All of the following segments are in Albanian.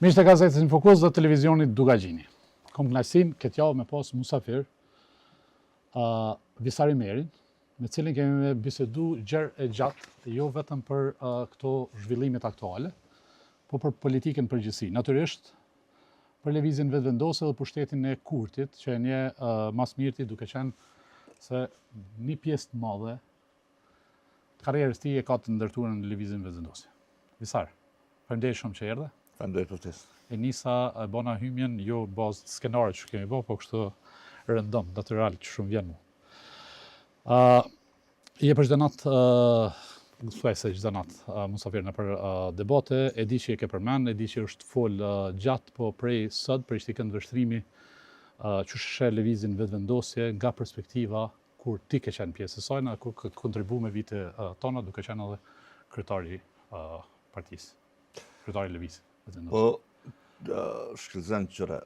Miqtë e gazetës në Fokus dhe televizionit Dugagjini. Kom kënaqësinë këtë javë me pas musafir Visari Merin, me cilin kemi bisedu gjerë e gjatë, jo vetëm për këto zhvillimet aktuale, po për politikën përgjithësi. Natyrisht, për lëvizjen vetëvendose dhe pushtetin e Kurtit, që e nje mas mirti duke qenë se një pjesë të madhe të karrierës tij e ka të ndërtuar në lëvizjen vetëvendose. Visar, faleminderit shumë që erdhe. Faleminderit për ftesën. E nisa e bona hymjen, jo bazë të skenarit që kemi bërë, po kështu rëndom, natyral që shumë vjen mu. Je për çdo natë, thuaj se çdo natë musafir në për debate, e di që e ke përmend, e di që është fol gjatë, po prej sot, prej shtikën vështrimi, që shë lëvizjen vetëvendosje nga perspektiva kur ti ke qenë pjesë e saj, na kur ke kontribuar me vite tona, duke qenë edhe kryetari partisë, kryetari lëvizjes vetëvendosje. Po, shkëlqen qëre,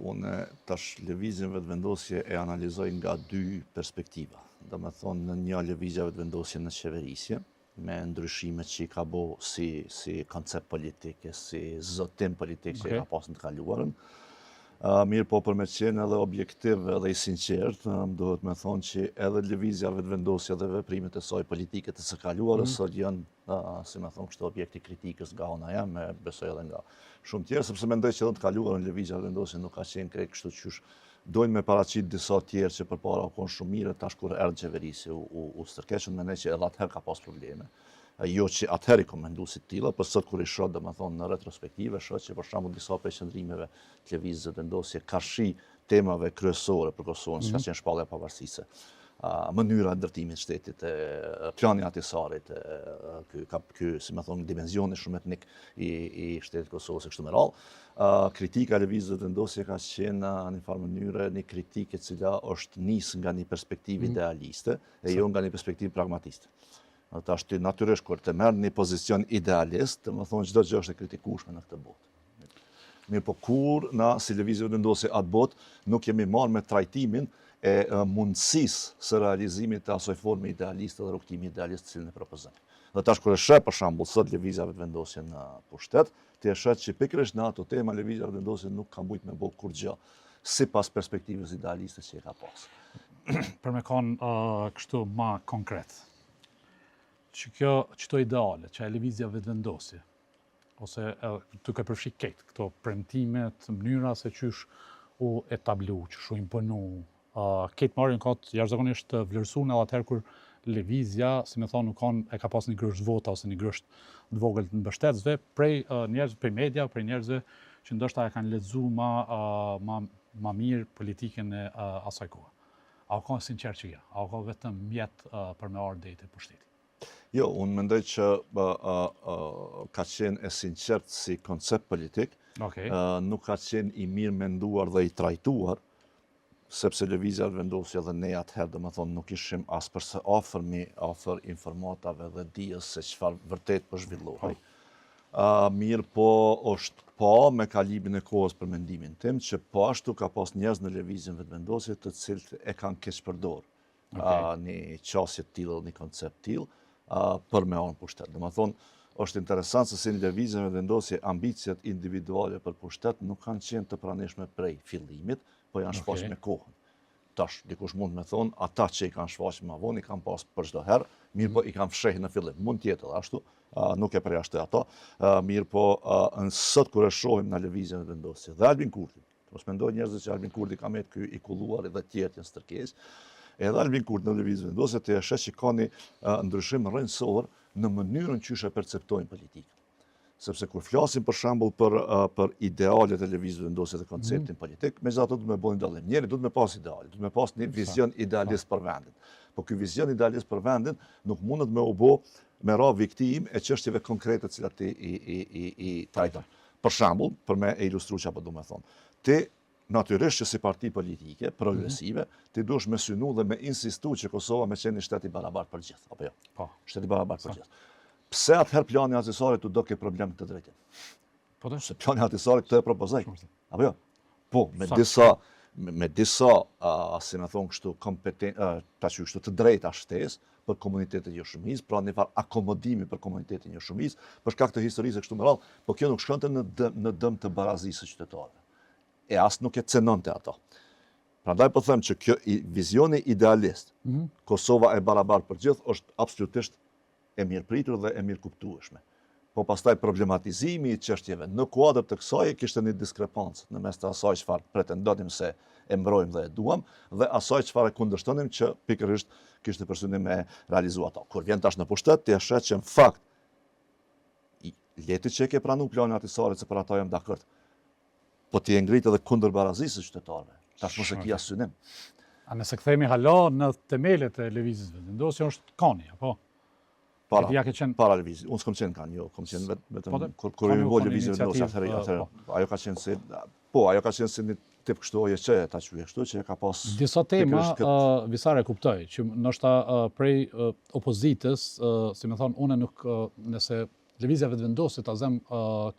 unë tash lëvizjen vetëvendosje e analizoj nga dy perspektiva. Do me thonë në një lëvizje vetëvendosje në qeverisje, me ndryshimet që i ka bo si koncept politike, si zotim politik që i ka pas në të kaluarën. Mirë po për me qenë edhe objektiv edhe i sinqert, duhet me thonë që edhe lëvizja vetëvendosje dhe veprimet e saj politike të së kaluarës sot janë, si me thonë, kështë objekti kritikës nga ona jam, me besoj edhe nga shumë tjerë, sepse mendoj që edhe të kaluarën lëvizja vetëvendosje nuk ka qenë krejt kështu qysh dojnë me paraqit disa tjerë që përpara u konë shumë mire, tash kur erdhë qeverisi u stërkeqën, mendoj që edhe atëherë ka pas probleme. Jo që atëherë i kom mendu si tilla, për sot kur i shoh, dhe me thonë, në retrospektive, shoh që për shembull disa prej qëndrimeve të lëvizjes vetëvendosje ka shi temave kryesore për Kosovën, si ka qenë shpallja e pavarësisë, mënyra e ndërtimit të shtetit, plani atisarit, ky, si me thonë, dimensioni shumë etnik i shtetit Kosovës e kështu me radhë. Kritika e lëvizjes vetëvendosje ka qenë në një farë mënyrë një kritikë e cila është nisë nga një perspektivë idealiste e jo nga një perspektivë pragmatiste. Tash ti natyrisht kur të merr një pozicion idealist, do të thonë çdo gjë është e kritikueshme në këtë botë. Mirë, po kur na si lëvizje vetëvendosje atë botë nuk jemi marrë me trajtimin e mundësisë së realizimit të asoj forme idealiste dhe rrugtimi idealist të cilin e propozojmë. Dhe tash kur e sheh për shembull sot lëvizja vetëvendosje në pushtet, ti e sheh që pikërisht në ato tema lëvizja vetëvendosje nuk ka mbujt me bë kur gjë sipas perspektivës idealiste që e ka pas. Për me kanë kështu ma konkret, që këto ideale, që e lëvizja vetëvendosje, ose duke përfshi ketë, këto premtimet, mënyra se qysh u etablu, qysh u imponu, ketë marrin këtë jashtëzakonisht të vlerësuar edhe atëherë kur lëvizja, si me thonë, nuk e ka pas një grësht vota ose një grësht të vogël të mbështetësve prej njerëzve, prej media, prej njerëzve që ndoshta e kanë lexuar ma mirë politikën e asaj kohe. A ka sinqert që ja? A ka vetëm mjet për me ardhur deri te pushteti? Jo, unë mendoj që ka qenë e sinqert si koncept politik, nuk ka qenë i mirë menduar dhe i trajtuar, sepse lëvizja vetëvendosje dhe ne atëherë, do me thonë, nuk ishim as përse afër informatave dhe dijes se çfarë vërtet po zhvillohej. Mirë po është pa me kalimin e kohës për mendimin tim, që po ashtu ka pas njerëz në lëvizjen vetëvendosje të cilët e kanë keq përdor një qasje të tillë, një koncept të tillë, për me anë pushtet. Dhe më thonë, është interesant se si në lëvizjen vetëvendosje ambicjet individuale për pushtet nuk kanë qenë të pranishme prej fillimit, po janë shfaq me kohën. Tash, dikush mund me thonë, ata që i kanë shfaq ma vonë, i kanë pas për çdo herë, mirë po i kanë fshehë në fillim. Mund tjetë edhe ashtu, nuk e përjashtoj ato, mirë po në sot kur e shohim në lëvizjen vetëvendosje. Dhe Albin Kurti, mos mendoj njerëzit që Albin Kurti ka me ky i kulluar dhe tjerë janë stërkesë, edhe Albin Kurti në lëvizjen vetëvendosje të sheh që ka një ndryshim rrënjësor në mënyrën që e perceptojnë politikën. Sepse kur flasim për shembull për idealet e lëvizjes vetëvendosje dhe konceptin politik, megjithatë do të më bëjnë dallim. Njëri duhet me pas ideale, duhet me pas një vizion idealist për vendin. Po ky vizion idealist për vendin nuk mundet me u bë me ra viktim e çështjeve konkrete të cilat i trajton. Për shembull, për me e ilustruar çfarë do të thonë. Ti natyrisht që si parti politike, progresive, ti duhesh me synu dhe me insistu që Kosova me qenë një shtet i barabartë për gjithë, apo jo? Po. Shtet i barabartë për gjithë. Pse atëherë plani atisarit u do ke problem këtë drejtim? Po se plani atisarit këtë e propozoj, apo jo? Po, me me disa, si me thonë kështu, kështu të drejta shtesë për komunitetin e shumicës, pra një farë akomodimi për komunitetin e shumicës, për shkak të historisë e kështu me radhë, po kjo nuk shkonte në dëm të barazisë së qytetarëve. E as nuk e cenonte ato. Prandaj po them që kjo vizioni idealist, Kosova e barabartë për gjithë, është absolutisht e mirëpritur dhe e mirë kuptueshme. Po pastaj problematizimi i çështjeve në kuadër të kësaj kishte një diskrepancë në mes të asaj çfarë pretendonim se e mbrojmë dhe e duam, dhe asaj çfarë kundërshtonim që pikërisht kishte për synim me realizuar ato. Kur vjen tash në pushtet, ti e sheh që në fakt leti që e ke pranuar planin atisarit se për ata jam dakord. Po ti e ngrit edhe kundër barazisë së qytetarëve. Tash mos e kia synim. A nëse kthehemi hala në themelet e lëvizjes vetëvendosje është kani, apo? Para lëvizjes. Unë s'kam qenë kanë, jo, kam qenë vetëm kur u bë lëvizja vendosje atëherë. Ajo ka qenë si një tip kështu që ta quaj kështu që ka pas disa tema Visare kuptoj që ndoshta prej opozitës, si më thon, unë nuk nëse lëvizja vetëvendosje ta zëm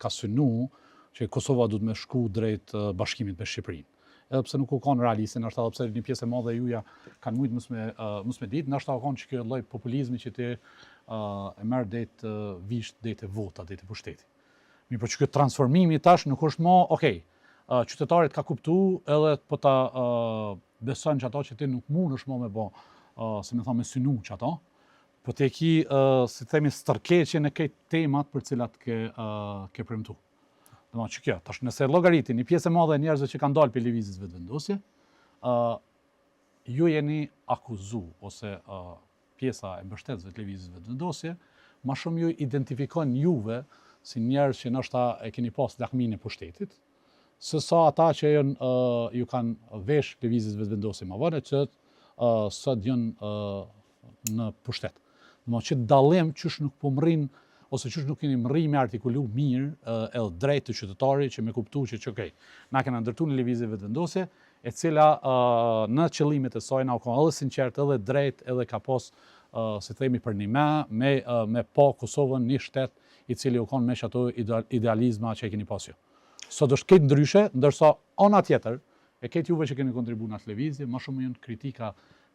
ka synu që Kosova duhet me shku drejt bashkimit me Shqipërinë. Edhe pse nuk u kanë realiste, ndoshta edhe pse një pjesë e madhe e juja kanë mujtë mos me ditë, ndoshta u kanë që kjo lloj populizmi që ti e merr drejt visht drejt e vota, drejt e pushtetit. Mirë, por që ky transformimi tash nuk është më, okay, qytetarit ka kuptuar edhe po ta besojnë që ato që ti nuk mundesh më me bë, si më thonë me synu që ato, po te ki, si themi, stërkeqje në këto temat për cilat ke premtuar. Domethënë që kjo, tash nëse llogaritin një pjesë e madhe e njerëzve që kanë dalë për lëvizjes vetëvendosje, ju jeni akuzu ose pjesa e mbështetësve të lëvizjes vetëvendosje, më shumë ju identifikojnë juve si njerëz që ndoshta e keni pas lakminë e pushtetit, sesa ata që ju kanë vesh lëvizjes vetëvendosje më vonë që sot janë në pushtet. Domethënë që dallim qysh nuk po mrin ose qysh nuk keni mri me artikulu mirë edhe drejt të qytetarit që me kuptu që okay, na kena ndërtu një lëvizje vetëvendosje, e cila në qëllimet e saj na u ka edhe sinqert, edhe drejt, edhe ka pas, si themi, për një me pa Kosovën një shtet i cili u kanë me ato idealizma që e keni pas ju. Sot është këtë ndryshe, ndërsa ana tjetër, e këtë juve që keni kontribuar në atë lëvizje, më shumë janë kritika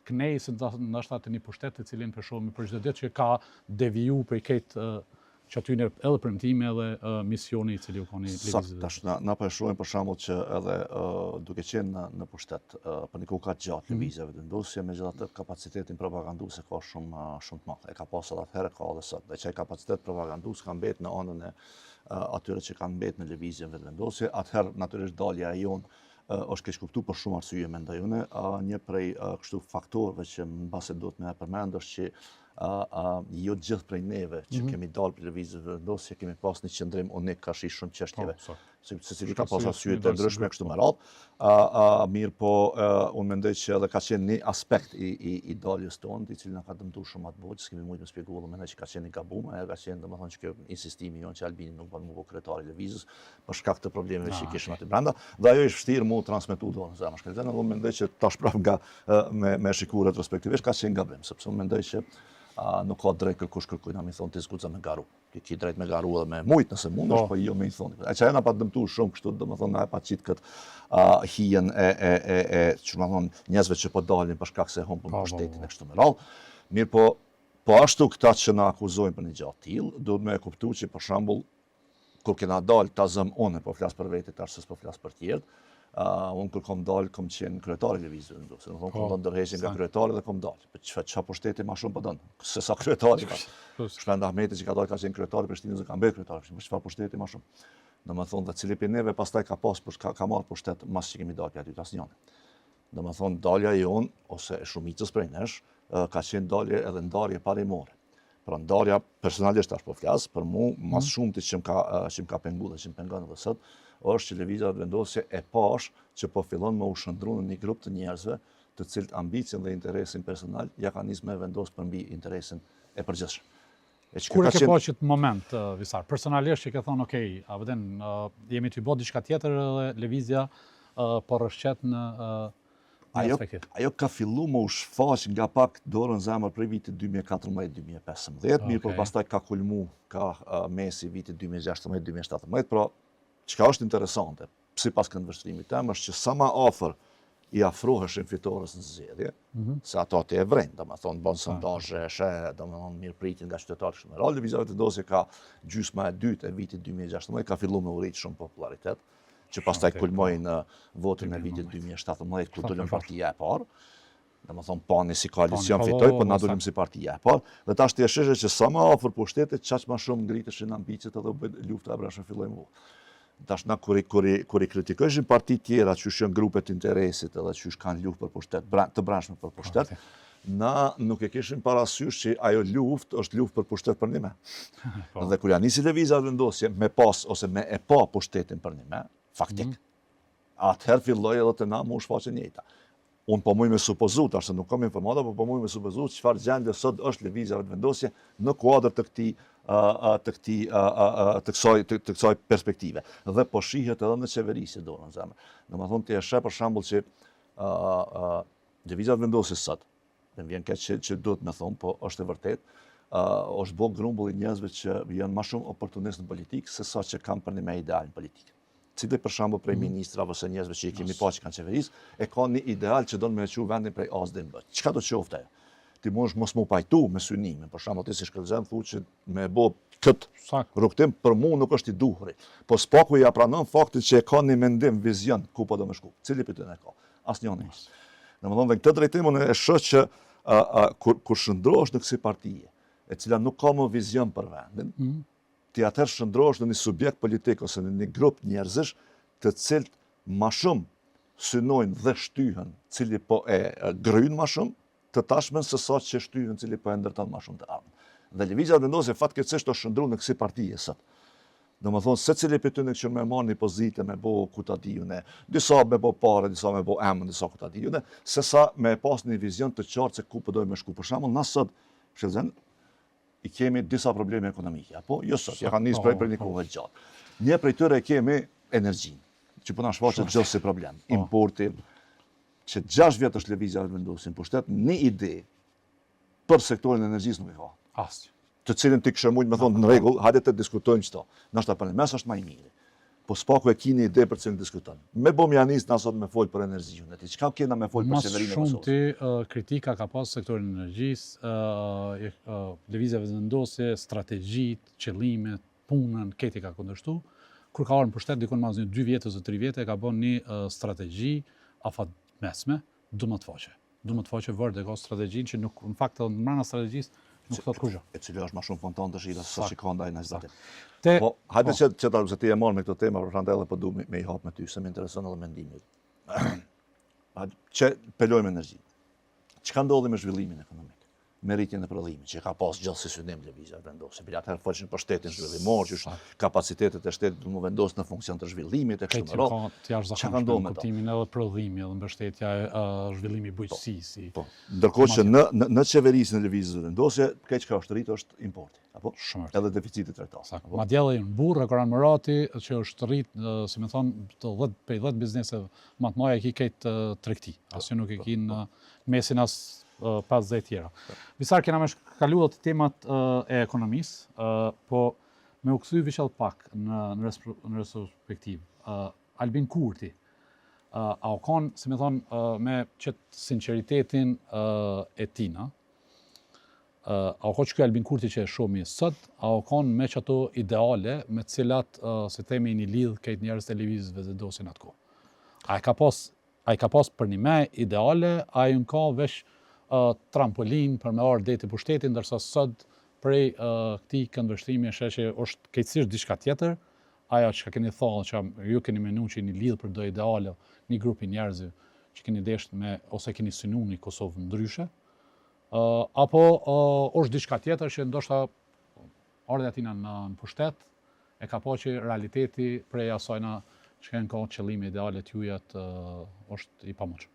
kënejse ndoshta të një pushtet të cilin shohim për çdo ditë që ka deviju për këtë që aty edhe premtime edhe misioni i cili u koni lëvizje. Tash na po shohim për shembull që edhe duke qenë në pushtet për një kohë ka gjatë lëvizja vetëvendosje, megjithatë kapacitetin propagandues ka shumë të madh. E ka pasur atëherë, ka edhe sot. Dhe çaj kapacitet propagandues ka mbetë në anën e atyre që kanë mbetë në lëvizjen vetëvendosje. Atëherë natyrisht dalja e jonë është keq kuptuar për shumë arsye mendoj unë. Një prej kështu faktorëve që mbase duhet më përmend është që jo gjithë prej neve që kemi dalë për lëvizje vetëvendosje kemi pas një qëndrim unik ka shi shumë çështjeve. Secili ka pas arsye të ndryshme kështu me radhë. Mirë po unë mendoj që edhe ka qenë një aspekt i daljes tonë, i cili na ka dëmtuar shumë atë botë, s'kemi mujtë të shpjegojmë, mendoj që ka qenë një gabum, ajo ka qenë domethënë që kjo insistimi jon që Albini nuk bën më kryetari i lëvizjes për shkak të problemeve që kishim aty brenda, dhe ajo është vështirë mu transmetuar dorën zemra shkëlqen, unë mendoj që tash prap nga me shikuar retrospektivisht ka qenë gabim, sepse unë mendoj që nuk ka drejt kërkush kërkuj, na mi thonë ti zguxa me garu. Ki drejt me garu edhe me mujt nëse mundesh, po jo me i thonë. E që na pa dëmtuar shumë kështu, domethënë na e pa qit këtë hijen e çfarë njerëzve që po dalin për shkak se humbën pushtetin e kështu me radhë. Mirë po ashtu këta që na akuzojnë për një gjatë tillë, duhet me e kuptuar që për shembull kur kena dalë ta zëm unë, po flas për vete tash s'po flas për tjerë. Unë kur kom dalë, kom qenë kryetari i lëvizjes vetëvendosje. Domethënë kom dhënë ndërheqjen nga kryetari dhe kom dalë. Po çfarë pushteti më shumë po don? Se sa kryetari ka. Shpend Ahmeti që ka dalë ka qenë kryetari i Prishtinës dhe ka mbetë kryetari i Prishtinës. Çfarë pushteti më shumë? Domethënë dhe cili prej neve pastaj ka pas ka marrë pushtet mas që kemi dalë aty asnjëri. Domethënë dalja jon ose e shumicës prej nesh ka qenë dalje edhe ndarje parimore. Pra ndarja personalisht tash po flas, për mua mas shumti që më ka penguar dhe që më pengon edhe sot, është që lëvizja vetëvendosje e pash që po fillon me u shndrua në një grup të njerëzve të cilët ambicien dhe interesin personal ja kanë nisë me vendos përmbi interesin e përgjithshëm. Kur e ke pa që të moment, Visar, personalisht që ke thonë, okay, a vëden, jemi të i bot diçka tjetër dhe lëvizja po rrëshqet në Ajo ka fillu më u shfaq nga pak dorën zemër prej vitit 2014-2015, mirë por pastaj ka kulmu ka mesi vitit 2016-2017, pra çka është interesante, sipas këndvështrimit tim, është që sa më afër i afroheshin fitores në zgjedhje, se ato të e vrejnë, domethënë bën sondazhe, domethënë mirëpritjen nga qytetarët kështu me radhë. Lëvizja Vetëvendosje ka gjysma e dytë e vitit 2016, ka filluar me urrit shumë popularitet, që pastaj kulmoi në votën e vitit 2017 ku dolën partia e parë. Domethënë pani si koalicion fitoi, po na dolim si partia e parë. Dhe tash ti e sheh që sa më afër pushtetit, çaq më shumë ngriteshin ambicet edhe lufta e brendshme filloi më. Tash na kur i kritikojshin parti tjera që janë grupet interesit edhe që kanë luftë për pushtet, të brendshme për pushtet, na nuk e kishim parasysh që ajo luftë është luftë për pushtet për një me. Dhe kur ja nisi Lëvizja Vetëvendosje me pas ose me e pa pushtetin për një me, faktik, atëherë filloi edhe të na mu shfaqen njëjta. Unë po muj me supozu, tash se nuk kam informata, po muj me supozu çfarë gjendje sot është Lëvizja Vetëvendosje në kuadër të kësaj perspektive. Dhe po shihet edhe në qeverisje dorën zemër. Domethënë ti e sheh për shembull që Lëvizja Vetëvendosje sot, dhe më vjen keq që duhet me thonë, po është e vërtet, është bë grumbull i njerëzve që janë më shumë oportunistë në politikë se sa që kanë për një me ideal në politikë. Cili për shembull prej ministrave ose njerëzve që i kemi pa që kanë qeverisë, e kanë një ideal që do të më çu vendin prej as deri në B. Çka do të qoftë ajo? Ti mos mu pajtu me synimin. Për shembull ti si shkëlqen thuaj që me bë kët rrugtim për mua nuk është i duhur. Po spaku ja pranon faktin që e ka një mendim, vizion ku po do më shku. Cili për ty ne ka? Asnjëri. Domethënë në këtë drejtim unë e shoh që kur shndrohesh në kësaj partie, e cila nuk ka më vizion për vendin, ti atëherë shndrohesh në një subjekt politik ose në një grup njerëzish të cilët më shumë synojnë dhe shtyhen, cili po e gryjnë më shumë të tashmen se sa që shtyhen, cili po e ndërton më shumë të ardhmen. Dhe Lëvizja Vetëvendosje fatkeqësisht është shndruar në kësaj partie sot. Domethënë secili prej tyre që më marrni pozite me bë ku ta diunë, disa me bë parë, disa me bë emër, disa ku ta diunë, sesa me pas një vizion të qartë se ku po dojmë shku. Për shembull, na sot, shëllëzen, i kemi disa probleme ekonomike, apo jo sot, ja kanë nisur për një kohë gjatë. Një prej tyre kemi energjinë, që po na shfaqet gjithë si problem. Importi, që 6 vjet është Lëvizja Vetëvendosje në pushtet, një ide për sektorin e energjisë nuk e ka. Asnjë. Të cilin ti kishe mujt me thonë në rregull, hajde të diskutojmë çto. Ndoshta për mes është më i miri. Po spaku e keni ide për cilin diskuton. Me bom janis na sot me fol për energjinë. Ti çka kena me fol për qeverinë e Kosovës? Shumë ti kritika ka pas sektorin e energjisë, Lëvizja Vetëvendosje, strategjitë, qëllimet, punën, këti ka kundërshtu. Kur ka ardhur në pushtet dikon mas 2 vjet ose 3 vjet ka bën një strategji afatmesme, duhet vërtet ka strategjinë që nuk në fakt në brenda strategjisë nuk thot kurrë. E cila është më shumë fonton të shita se që ka ndaj në zdatim. Po, hajde që ta se ti e marr me këtë temë, prandaj edhe po du me i hap me ty, se më intereson edhe mendimi. Që pelojmë energji. Çka ndodhi me zhvillimin ekonomik? Me rritjen e prodhimit, që ka pas gjithsesi synim Lëvizja Vetëvendosje. Për atëherë folshin për shtetin zhvillimor, që është kapacitetet e shtetit të vendos në funksion të zhvillimit e kështu me radhë. Çka ka ndodhur me kuptimin edhe prodhimi, edhe mbështetja e zhvillimi bujqësisë. Po. Ndërkohë që në qeverisën e Lëvizjes Vetëvendosje, keq ka është rritë është importi, apo? Edhe deficiti tregtar. Madje edhe në burr Goran Murati, që është rrit, si më thon, të 10 bizneseve më të mëdha që këtë tregti. Asnjë nuk e kin mesin as 50 tjera. Visar kena me kaluar të temat e ekonomisë, po me u kthy vishall pak në retrospektiv. Albin Kurti, a u kon, si me thonë, me qëtë sinceritetin e tina, a u kon që kjo Albin Kurti që e shumë i sot, a u kon me që ato ideale me cilat, se temi një lidhë këtë njerës Lëvizjes Vetëvendosje në atë kohë. A i ka pas për një me ideale, a i në ka vesh trampolin për me orë deti pushtetin, ndërsa sot prej këtij këndvështrimi e që është keqësisht diçka tjetër, ajo që keni thonë që ju keni menu që një lidhë për do ideale, një grupi njerëzve që keni desht me, ose keni synu një Kosovë ndryshe, apo është diçka tjetër që ndoshta ardhe atina në pushtet, e ka po që realiteti prej asajna që kanë kohë qëllime ideale t'jujat është i pamoqëm.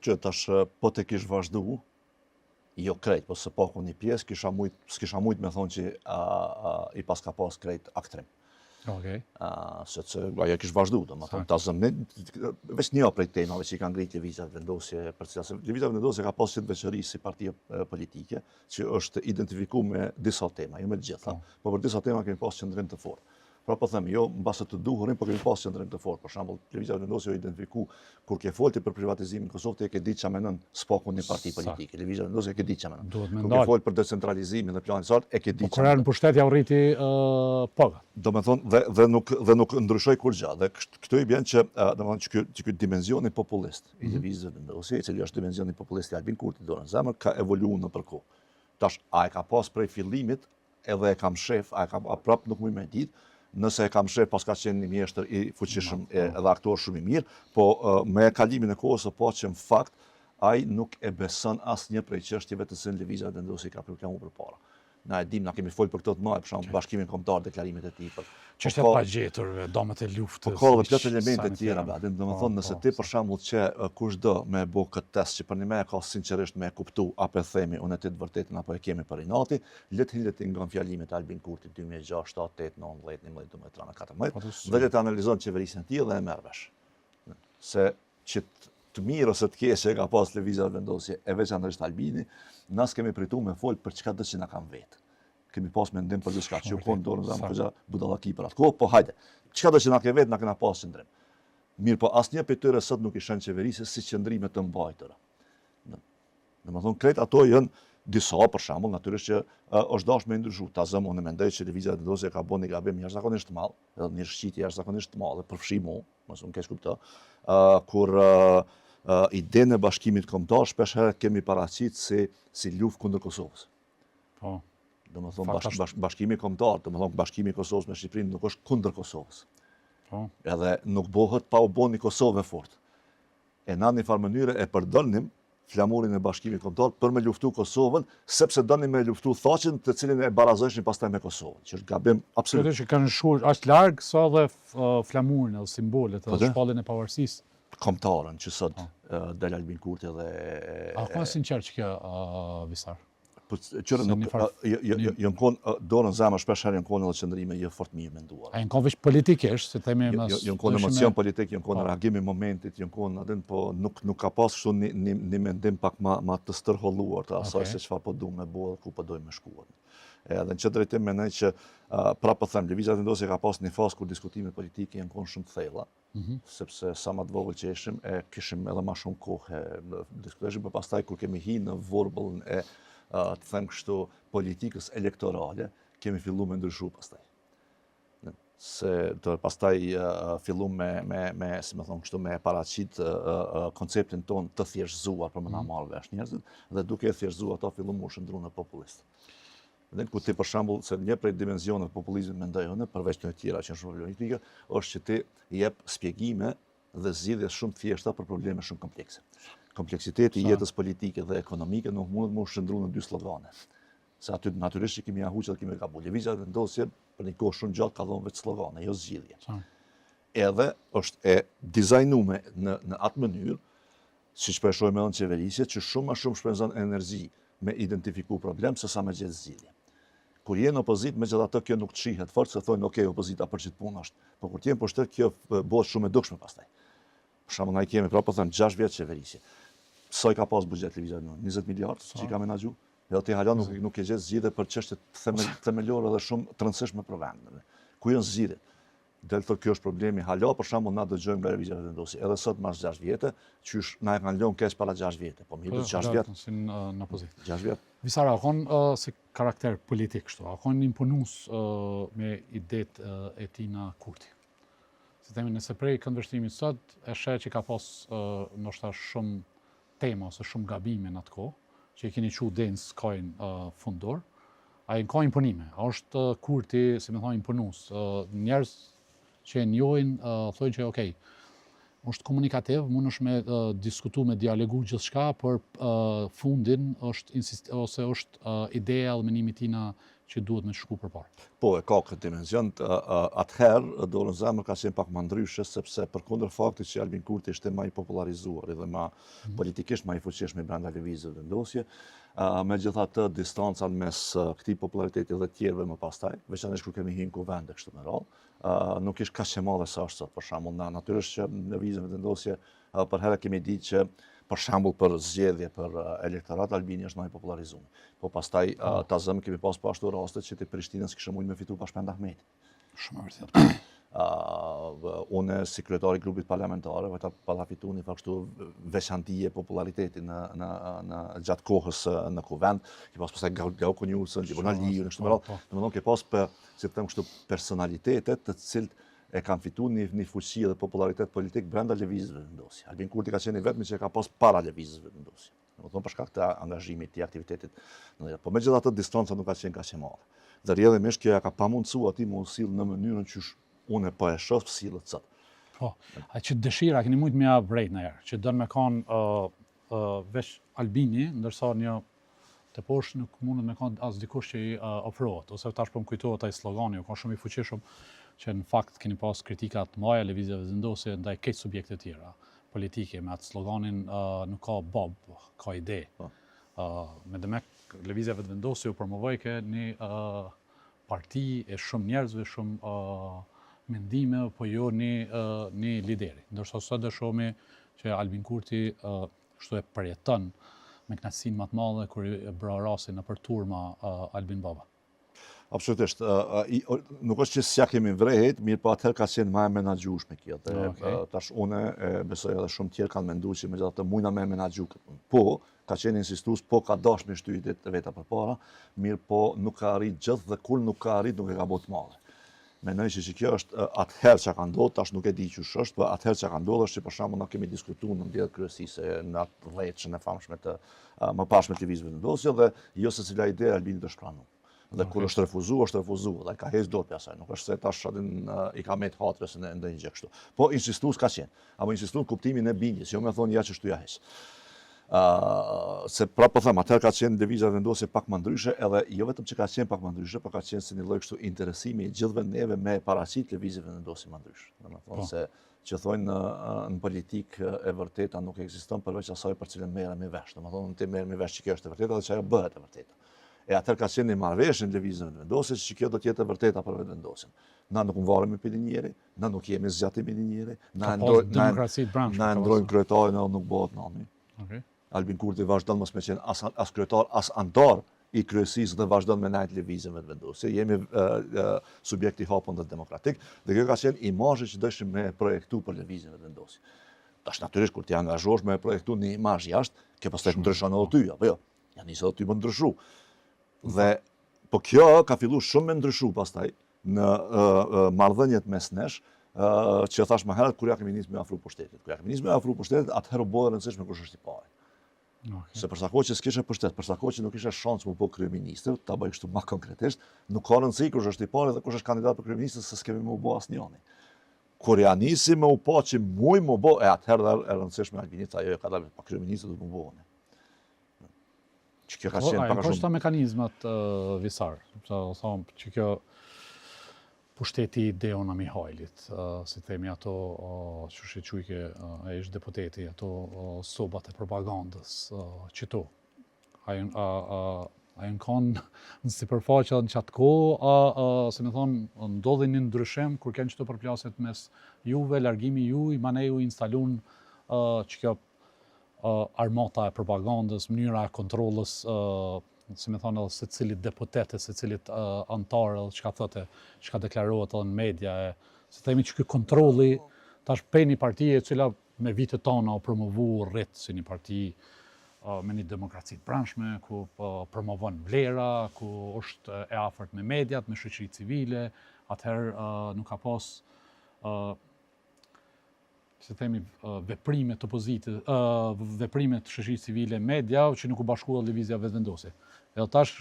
Që tash po të kish vazhdu, jo krejt, po së paku një pjesë, s'kisha mujt me thonë që i pas ka pas krejt aktrim. Se ajo kish vazhdu, ta zëmnit, veç një prej temave që i kanë ngritë Lëvizja Vetëvendosje, Lëvizja Vetëvendosje ka pas qëtë veçëri si partia politike, që është identifiku me disa tema, jo me gjitha, po për disa tema kemi pas qëndrim të fortë. Pra po them, jo mbase të duhurin, por kemi pas qendrim të fortë. Për shembull, Lëvizja e Vendosjes identifiku kur ke folti për privatizimin e Kosovës, e ke ditë çfarë mendon spakun një parti politike. Lëvizja e Vendosjes e ke ditë çfarë mendon. Duhet me Kur ke folti për decentralizimin dhe planin sart, e ke ditë Kur erë në pushtet ja u rriti paga. Domethënë dhe nuk ndryshoi kur gjë. Dhe këtu i bën që domethënë që ky dimensioni populist i Lëvizjes së Vendosjes, i cili është dimensioni populist i Albin Kurti dorën zemër, ka evoluuar nëpër kohë. Tash a e ka pas prej fillimit edhe e kam shef, a prap nuk më ditë, nëse e kam shef pas ka qenë një mjeshtër i fuqishëm edhe aktor shumë i mirë, po me kalimin e kohës po që në fakt ai nuk e beson asnjë prej çështjeve të cilën Lëvizja e Vendosjes ka proklamuar përpara. Na e dim, na kemi folur për këto të mëdha, për shembull Bashkimin Kombëtar, deklarimet e tij. Çështja e pagjeturve, domët e luftës. Po ka edhe plot elemente të tjera, domethënë nëse ti për shembull që kushdo me bë këtë test që për një me ka sinqerisht me kuptu apo e themi unë të vërtetën apo e kemi për inati, let nga fjalimet e Albin Kurti 2006, 7, 8, 9, 10, 11, 12, 13, 14, dhe le të analizon qeverisjen e tij dhe e merr vesh. Se që të mirë ose të keq që ka pas Lëvizja e Vendosjes, e veçanërisht Albini, nas kemi pritur me fol për çka do që na kanë vetë. Kemi pas mendim për diçka që u kon dorën zamë këja budallaki për atë kohë, po hajde. Çka do që na ke vetë na kena pas qendrim. Mirë, po asnjë prej tyre sot nuk i shën qeverisë si qendrime të mbajtura. Domethënë krejt ato janë disa për shembull natyrisht që është dashur me ndryshu. Ta zëm unë mendoj që Lëvizja e Vendosjes ka bënë një gabim jashtëzakonisht të madh, edhe një shqitje jashtëzakonisht të madhe, përfshi mua, mos unë keq kuptoj, kur idenë e Bashkimit Kombëtar shpesh herë kemi paraqit si luftë kundër Kosovës. Po. Domethënë Bashkimi Kombëtar, domethënë Bashkimi i Kosovës me Shqipërinë nuk është kundër Kosovës. Po. Edhe nuk bëhet pa u bënë Kosovë fort. E në një farë mënyrë e përdornim flamurin e Bashkimit Kombëtar për me luftu Kosovën, sepse donim me luftu thaqin të cilin e barazojshin pastaj me Kosovën, që është gabim absolut. Që kanë shkuar aq larg sa dhe flamurin edhe simbolet edhe shpalljen e pavarësisë kombëtarën që sot del Albin Kurti dhe A ka sinqert që kjo Visar? Po qërë jënë konë dorën zemër shpesh herë jënë konë edhe qëndrime jë fort mirë menduar. A jënë konë veç politikisht, se themi jënë konë emocion politik, jënë konë reagimi momentit, jënë konë adin, po nuk ka pas kështu një mendim pak ma të stërholluar të asaj se çfarë po du me bo dhe ku po dojmë me shkuar. Edhe në që drejtim menoj që pra po them, Lëvizja e Vendosjes ka pas një fazë kur diskutimet politike janë konë shumë të thella, sepse sa ma të vogël që ishim, kishim edhe ma shumë kohë, diskuteshim, për pastaj kur kemi hi në vorbullën e të them kështu politikës elektorale, kemi fillu me ndryshu pastaj. Se pastaj fillu si me thonë kështu, me paraqit konceptin ton të thjeshtëzuar për më na marrë vesh njerëzit, dhe duke e thjeshtëzuar ato fillu mu shëndru në populistë. Dhe ku ti për shembull se një prej dimensioneve të populizmit mendoj unë, përveç të tjera që janë shumë problematike, është që ti jep shpjegime dhe zgjidhje shumë të thjeshta për probleme shumë komplekse. Kompleksiteti i jetës politike dhe ekonomike nuk mundet më shndru në dy slogane. Se aty natyrisht që kemi ahuqë dhe kemi gabu. Lëvizja e Vendosjes për një kohë shumë gjatë ka dhënë vetë slogane, jo zgjidhje. Edhe është e dizajnuar në atë mënyrë, siç po e shohim edhe në qeverisje, që shumë më shumë shpenzon energji me identifiku problem se sa me gjetë zgjidhje. Kur je në opozit, megjithatë kjo nuk të shihet fort, se thonë, okay, opozita për çit punë është. Po kur ti je në pushtet, kjo bëhet shumë e dukshme pastaj. Për shembull, na kemi po them 6 vjet qeverisje. Sa i ka pas buxhet Lëvizja e Vendosjes? 20 miliardë që i ka menaxhu. Edhe ti hala nuk e gjet zgjidhje për çështje themelore dhe shumë të rëndësishme për vendin. Ku janë zgjidhjet? Del thotë kjo është problemi. Hala për shembull na dëgjojmë nga Lëvizja e Vendosjes. Edhe sot mas 6 vjetë, qysh na e kanë lënë keq para 6 vjetë. Po mirë 6 vjet. Në opozitë. 6 vjet. Visara, a kon si karakter politik kështu, a kon imponus me idet e tina Kurti? Se themi nëse prej këndvështrimit sot, e sheh që ka pas ndoshta shumë tema ose shumë gabime në atë kohë, që i keni qu denë s'kajnë fundor, a i ka imponime. A është Kurti, si me thonë, imponus. Njerëz që e njojnë, thojnë që okej, është komunikativ, mund është me diskutu, me dialogu gjithçka, për fundin ose është ideja dhe menimi tina që duhet me shku përpara. Po, e ka këtë dimension. Atëherë, dorën zemër ka qenë pak më ndryshe, sepse përkundër faktit që Albin Kurti ishte më i popularizuar dhe më politikisht më i fuqishëm brenda Lëvizjes së Vendosjes, megjithatë distanca mes këtij populariteti dhe tjerëve më pastaj, veçanërisht kur kemi hyrë në kuvende kështu me radhë, nuk ishte kaq e madhe sa është sot. Për shembull, natyrisht që në Lëvizjen e Vendosjes për herë kemi ditë që për shembull për zgjedhje për elektorat Albini është më i popularizuar. Po pastaj ta zëm kemi pas po ashtu raste që te Prishtinës kishte mujtë me fitu pa Shpend Ahmeti. Shumë e vërtetë. Unë si kryetari i grupit parlamentare, vajta parafitu një kështu veçantije populariteti në gjatë kohës në kuvend, ki pas pastaj Glauko Njusën, Gjibona Liu, në kështu më radhë, domethënë ke pas si të them kështu personalitetet të cilët e kanë fitu një fuqi dhe popularitet politik brenda lëvizjeve vendosje. Albin Kurti ka qenë i vetmi që ka pas para lëvizjeve vendosje. Domethënë për shkak të angazhimit të aktivitetit. Po megjithatë distanca nuk ka qenë kaq e madhe. Dhe rrjedhimisht kjo ja ka pamundsuar atij më usill në mënyrën që unë po e shoh sillet sot. Po, a që dëshira keni mujt me ja vrejt në herë, që dënë me kanë veç Albini, ndërsa një të poshtë nuk mundet me kanë as dikush që i ofrohet, ose tash po më kujtohet ai slogani, ka shumë i fuqishëm, që në fakt keni pas kritikat mëdha lëvizjeve vendosje ndaj këto subjekte të tjera politike me atë sloganin nuk ka bob, ka ide. Me demek lëvizjeve vendosje u promovoi ke një parti e shumë njerëzve, shumë mendime, po jo një lideri. Ndërsa sot do shohim që Albin Kurti kështu e përjeton me kënaqësinë më të madhe kur e bra rastin nëpër turma Albin Baba. Absolutisht. Nuk është që s'ja kemi vrejt, mirë po atëherë ka qenë më e menaxhueshme kjo. Tash unë besoj edhe shumë tjerë kanë menduar që megjithatë mujna me menaxhu këtë. Po, ka qenë insistues, po ka dashur me shtyjë të veta përpara, mirë po nuk ka arrit gjithë dhe kur nuk ka arrit nuk e ka bërë të madhe. Mendoj që kjo është atëherë që ka ndodhur, tash nuk e di çush është, po atëherë që ka ndodhur është që për shembull na kemi diskutuar në mbledhjet kryesise në atë rrethshën e famshme të mëparshme të lëvizjeve vendosje dhe jo secila ide Albinit është pranuar. Dhe kur është refuzuar, dhe ka heqë dorë asaj, nuk është se tash i ka met hatrës në ndonjë gjë kështu. Po insistues ka qenë, apo insistues kuptimin e bindjes, jo më thonë ja që shtu ja heq. Se prapë po them, atëherë ka qenë lëvizja vendosje pak më ndryshe, edhe jo vetëm që ka qenë pak më ndryshe, por ka qenë si një lloj kështu interesimi i gjithëve neve me paraqit lëvizjeve vendosje më ndryshe. Domethënë se që thonë në politikë e vërteta nuk ekziston përveç asaj për cilën merremi vesh. Domethënë ti merremi vesh që kjo është e vërteta dhe që ajo bëhet e vërteta. E atëherë ka qenë një marrëveshje në lëvizjen vendosje që kjo do të jetë e vërteta për vendosjen. Na nuk varemi për njëri, na nuk jemi zgjatimi i njëri, na ndrojmë kryetarin edhe nuk bëhet nami. Albin Kurti vazhdon mos me qenë as kryetar, as antar i kryesisë dhe vazhdon me najt lëvizjen vendosje. Jemi subjekt i hapur dhe demokratik dhe kjo ka qenë imazhi që dëshim me projektu për lëvizjen vendosje. Tash natyrisht kur ti angazhohesh me projektu një imazh jashtë, kjo pastaj ndryshon edhe ty, apo jo? Ja nisë edhe ty më ndryshu. Dhe po kjo ka filluar shumë me ndryshu pastaj në marrëdhëniet mes nesh, që thash më herët kur ja kemi nisur me afru pushtetit. Kur ja kemi nisur me afru pushtetit, atëherë u bë e rëndësishme kush është i pari. Se për sa kohë që s'kishe pushtet, për sa kohë që nuk ishe shans më bë kryeministër, ta bëj kështu më konkretisht, nuk ka rëndësi kush është i pari dhe kush është kandidat për kryeministër se s'kemi më u bë asnjëri. Kur ja nisi me u pa që muj më bë, atëherë e rëndësishme Albinit ajo ka dalë pa kryeministër do të më bëhuni. Që kjo ka qenë pak a shumë. Po është mekanizmat visar, thonë që kjo pushteti Deona Mihajlit, si themi ato që shqyqyke e ishtë deputeti, ato sobat e propagandës, qëto. A jënë kanë në sipërfaqe në qatë kohë, se me thonë, ndodhin një ndryshim, kur kënë qëto përplaset mes juve, largimi ju, i maneju instalun që kjo armata e propagandës, mënyra e kontrolës, si me thonë edhe se cilit deputete, se cilit antarë, që ka thëte, që ka deklarohet edhe në media, se themi që kjo kontroli, tash pe një partije cila me vitet tona o promovu rritë si një parti me një demokraci të brendshme, ku promovon vlera, ku është e afërt me mediat, me shoqëri civile, atëherë nuk ka pas se themi veprimet opozitës, veprimet shoqërisë civile, media, që nuk u bashkuan lëvizja vetëvendosje. Edhe tash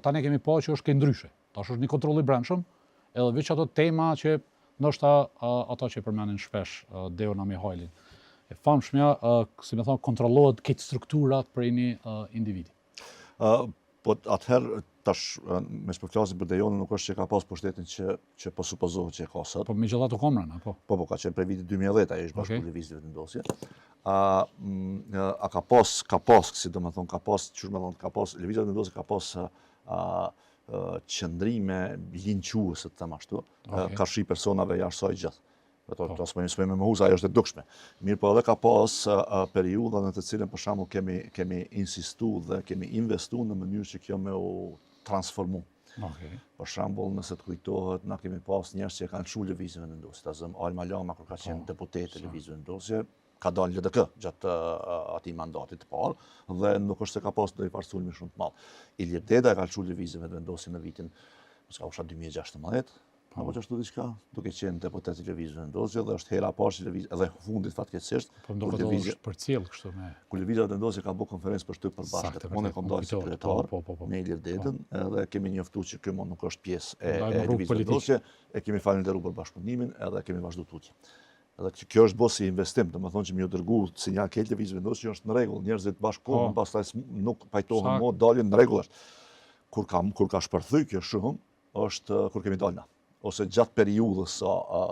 tani kemi pa që është ke ndryshe. Tash është një kontroll i brendshëm, edhe veç ato tema që ndoshta ata që përmendin shpesh Deona Mihajlin. E famshmja, si me thonë, kontrollohet këtë strukturat për një individi. Po atëherë tash me shpërflasim për Dejonën nuk është që ka pas pushtetin që po supozohet që e ka sot. Po megjithatë komrën, apo? Po, ka qenë prej vitit 2010 ai është bashkë lëvizje vendosje. A ka pas, si do të thonë, ka pas lëvizje vendosje ka pas qëndrime linquese të them ashtu, ka shi personave jashtë saj gjithë. Ato s'me me huza, ajo është e dukshme. Mirë po edhe ka pas periudha në të cilën për shembull kemi insistu dhe kemi investu në mënyrë që kjo me u transformu. Okej. Për shembull, nëse të kujtohet, na kemi pas njerëz që kanë çuar lëvizjen vendosje. Ta zëm Alma Lama kur ka qenë deputet e lëvizjes vendosje, ka dalë LDK gjatë atij mandatit të parë dhe nuk është se ka pas ndonjë farsulmi shumë të madh. Ilir Deda ka çuar lëvizjen vendosje në vitin, mos ka usha 2016, apo ashtu diçka, duke qenë deputet i lëvizjes vendosje dhe është hera e parë që lëviz edhe fundit fatkeqësisht. Po do të është përcjell kështu me. Kur lëvizja vendosje ka bërë konferencë për shtyp përbashkët. Unë kam dalë sekretar me Ilir Dedën edhe kemi njoftuar që ky nuk është pjesë e lëvizjes vendosje, e kemi falendëruar për bashkëpunimin edhe kemi vazhduar tutje. Edhe kjo është bërë si investim, domethënë që më dërgu sinjal ke lëvizjes vendosje është në rregull, njerëzit bashkohen, pastaj nuk pajtohen më, dalin në rregull është. Kur ka shpërthy kjo shumë është kur kemi dalë na ose gjatë periudhës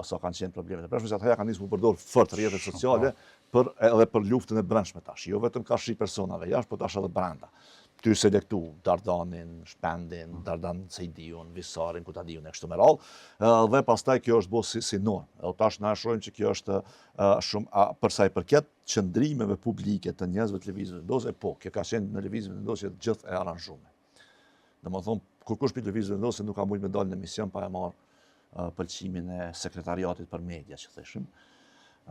sa kanë qenë problemet. Për shembull, ata kanë nisur të përdor fort rrjetet sociale edhe për luftën e brendshme tash. Jo vetëm ka shi personave jashtë, por tash edhe brenda. Ty selektu Dardanin, Shpendin, Dardan Sejdiun, Visarin, Kutadiun e kështu me radhë, dhe pastaj kjo është bërë si normë. Edhe tash na shohim që kjo është shumë për sa i përket qëndrimeve publike të njerëzve të lëvizjes vendosje, po, kjo ka qenë në lëvizjen vendosje të gjithë e aranzhuar. Domethënë, kur kush pi lëvizjes vendosje nuk ka mujtë me dalë në emision pa e marrë pëlqimin e sekretariatit për media që thëshim.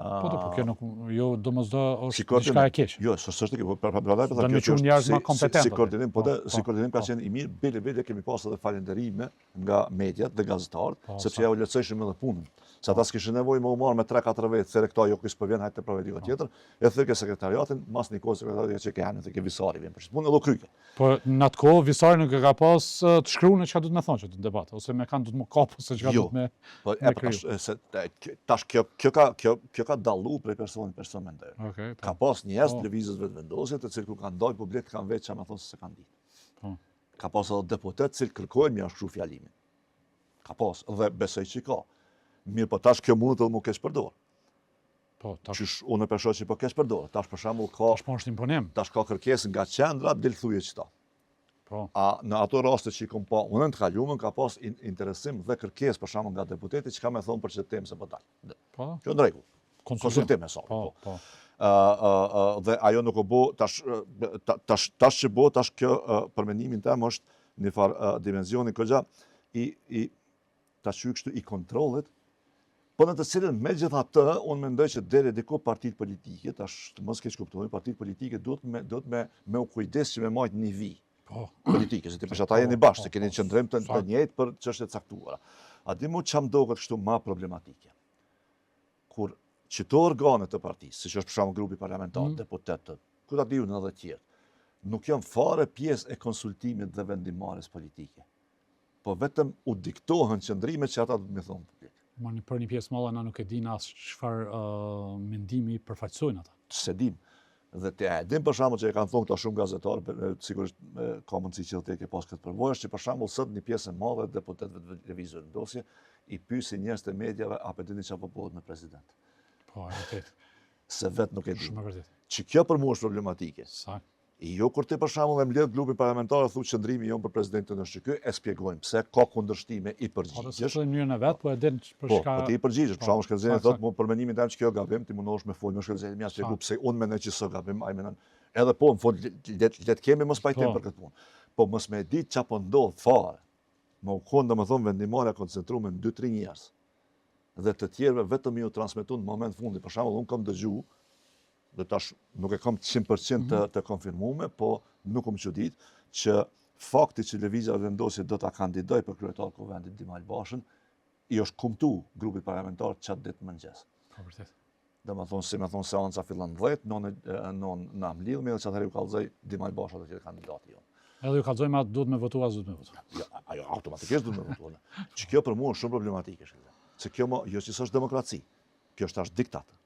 Po kjo nuk jo domosdoshmë është diçka e keqe. Jo, s'është kjo, prandaj do të thonë njerëz më kompetent. Si koordinim ka qenë i mirë, bile kemi pas edhe falënderime nga mediat dhe gazetarët, sepse ja u lehtësojshim edhe punën. Se ata s'kishin nevojë më u marr me 3-4 vjet, se këto jo kush po vjen hajtë të provoj diku tjetër, e thënë sekretariatin, mas një kohë sekretariati që kanë të ke Visari vjen për shkak punë edhe kryke. Po në atë kohë Visari nuk e ka pas të shkruar çka do të më thonë që në debat, ose më kanë do të më kapu se çka do të më. Po tash kjo ka dallu prej personi person mendoj. Okej. Ka pas njerëz të lëvizjes vetvendosje të cilët kur kanë dalë publik kanë vetë çama thonë se kanë ditë. Po. Ka pas edhe deputet që kërkojnë më ashtu fjalimin. Ka pas dhe besoj që ka. Mirë, po tash kjo mund të më kesh përdor. Po, tash Qysh unë përshoj që po kesh përdor. Tash për shembull ka tash po është imponim. Tash ka kërkesë nga qendra del thuje çta. Po. A në ato raste që i kom pa, unë të kaluamën ka pas interesim dhe kërkesë për shembull nga deputeti që ka më thonë për çë temë se po dal. Po. Kjo në rregull. Konsultim e sa. Po. Dhe ajo nuk u bë tash që bë tash kjo për mendimin tim është në far dimensioni këgja i tash kështu i kontrollit. Po në të cilën megjithatë unë mendoj që deri diku partitë politike, tash të mos keq kuptoni, partitë politike duhet me u kujdes që me marrë një vi politike, se ti përsh ata jeni bashkë, se keni qëndrim të njëjtë për çështje të caktuara. A di mu çam duket kështu më problematike? Kur çdo organe të partisë, siç është për shembull grupi parlamentar, deputetët, ku ta diun edhe të tjerë, nuk janë fare pjesë e konsultimit dhe vendimmarrjes politike. Po vetëm u diktohen qëndrimet që ata do të më thonë publik. Për një pjesë madhe na nuk e din as çfarë mendimi përfaqësojnë ata. Se dim. Dhe te e dim për shembull që e kanë thonë këta shumë gazetarë, sigurisht ka mundësi që te ke pas këtë përvojë, që për shembull sot një pjesë e madhe e deputetëve të lëvizjes vendosje i pyesin njerëz të mediave a po dini çfarë po bëhet me president. Po, e vërtet. Se vet nuk e di. Shumë e vërtet. Që kjo për mua është problematike. Sa? Jo kur ti për shembull e mbledh grupin parlamentar thu qëndrimi jon për presidentin është ky, e shpjegojmë pse ka kundërshtime i përgjigjesh. Po, në mënyrën e vet, po e din për çka. Po ti i përgjigjesh, për shembull Shkëlzeni thotë, "Mo për mendimin tim që kjo gabim, ti mundohesh me fol me Shkëlzeni, më shpjegoj pse unë mendoj që so gabim, ai mendon." Edhe po, në fund le të kemi mos pajtim për këtë punë. Po mos më di çfarë po ndodh fare. Më u kon domethënë vendimarrja koncentruar në 2-3 njerëz. Dhe të tjerëve vetëm ju transmetuan në moment fundi. Për shembull, unë kam dëgjuar dhe tash nuk e kam 100% të konfirmuar, po nuk më çudit që fakti që lëvizja vendosje do ta kandidoj për kryetar të kuvendit Dim Albashën i është kumtu grupit parlamentar çat ditë mëngjes. Po vërtet. Domethënë si më thon seanca fillon 10, non na mlidh me çfarë u kallzoi Dim Albasha do të jetë kandidati jon. Edhe ju kallzojmë atë duhet me votu as duhet me votu. Jo, ajo automatikisht duhet me votu. Që kjo për mua është shumë problematike shkëlqen. Se kjo jo që s'është demokraci. Kjo është tash diktat.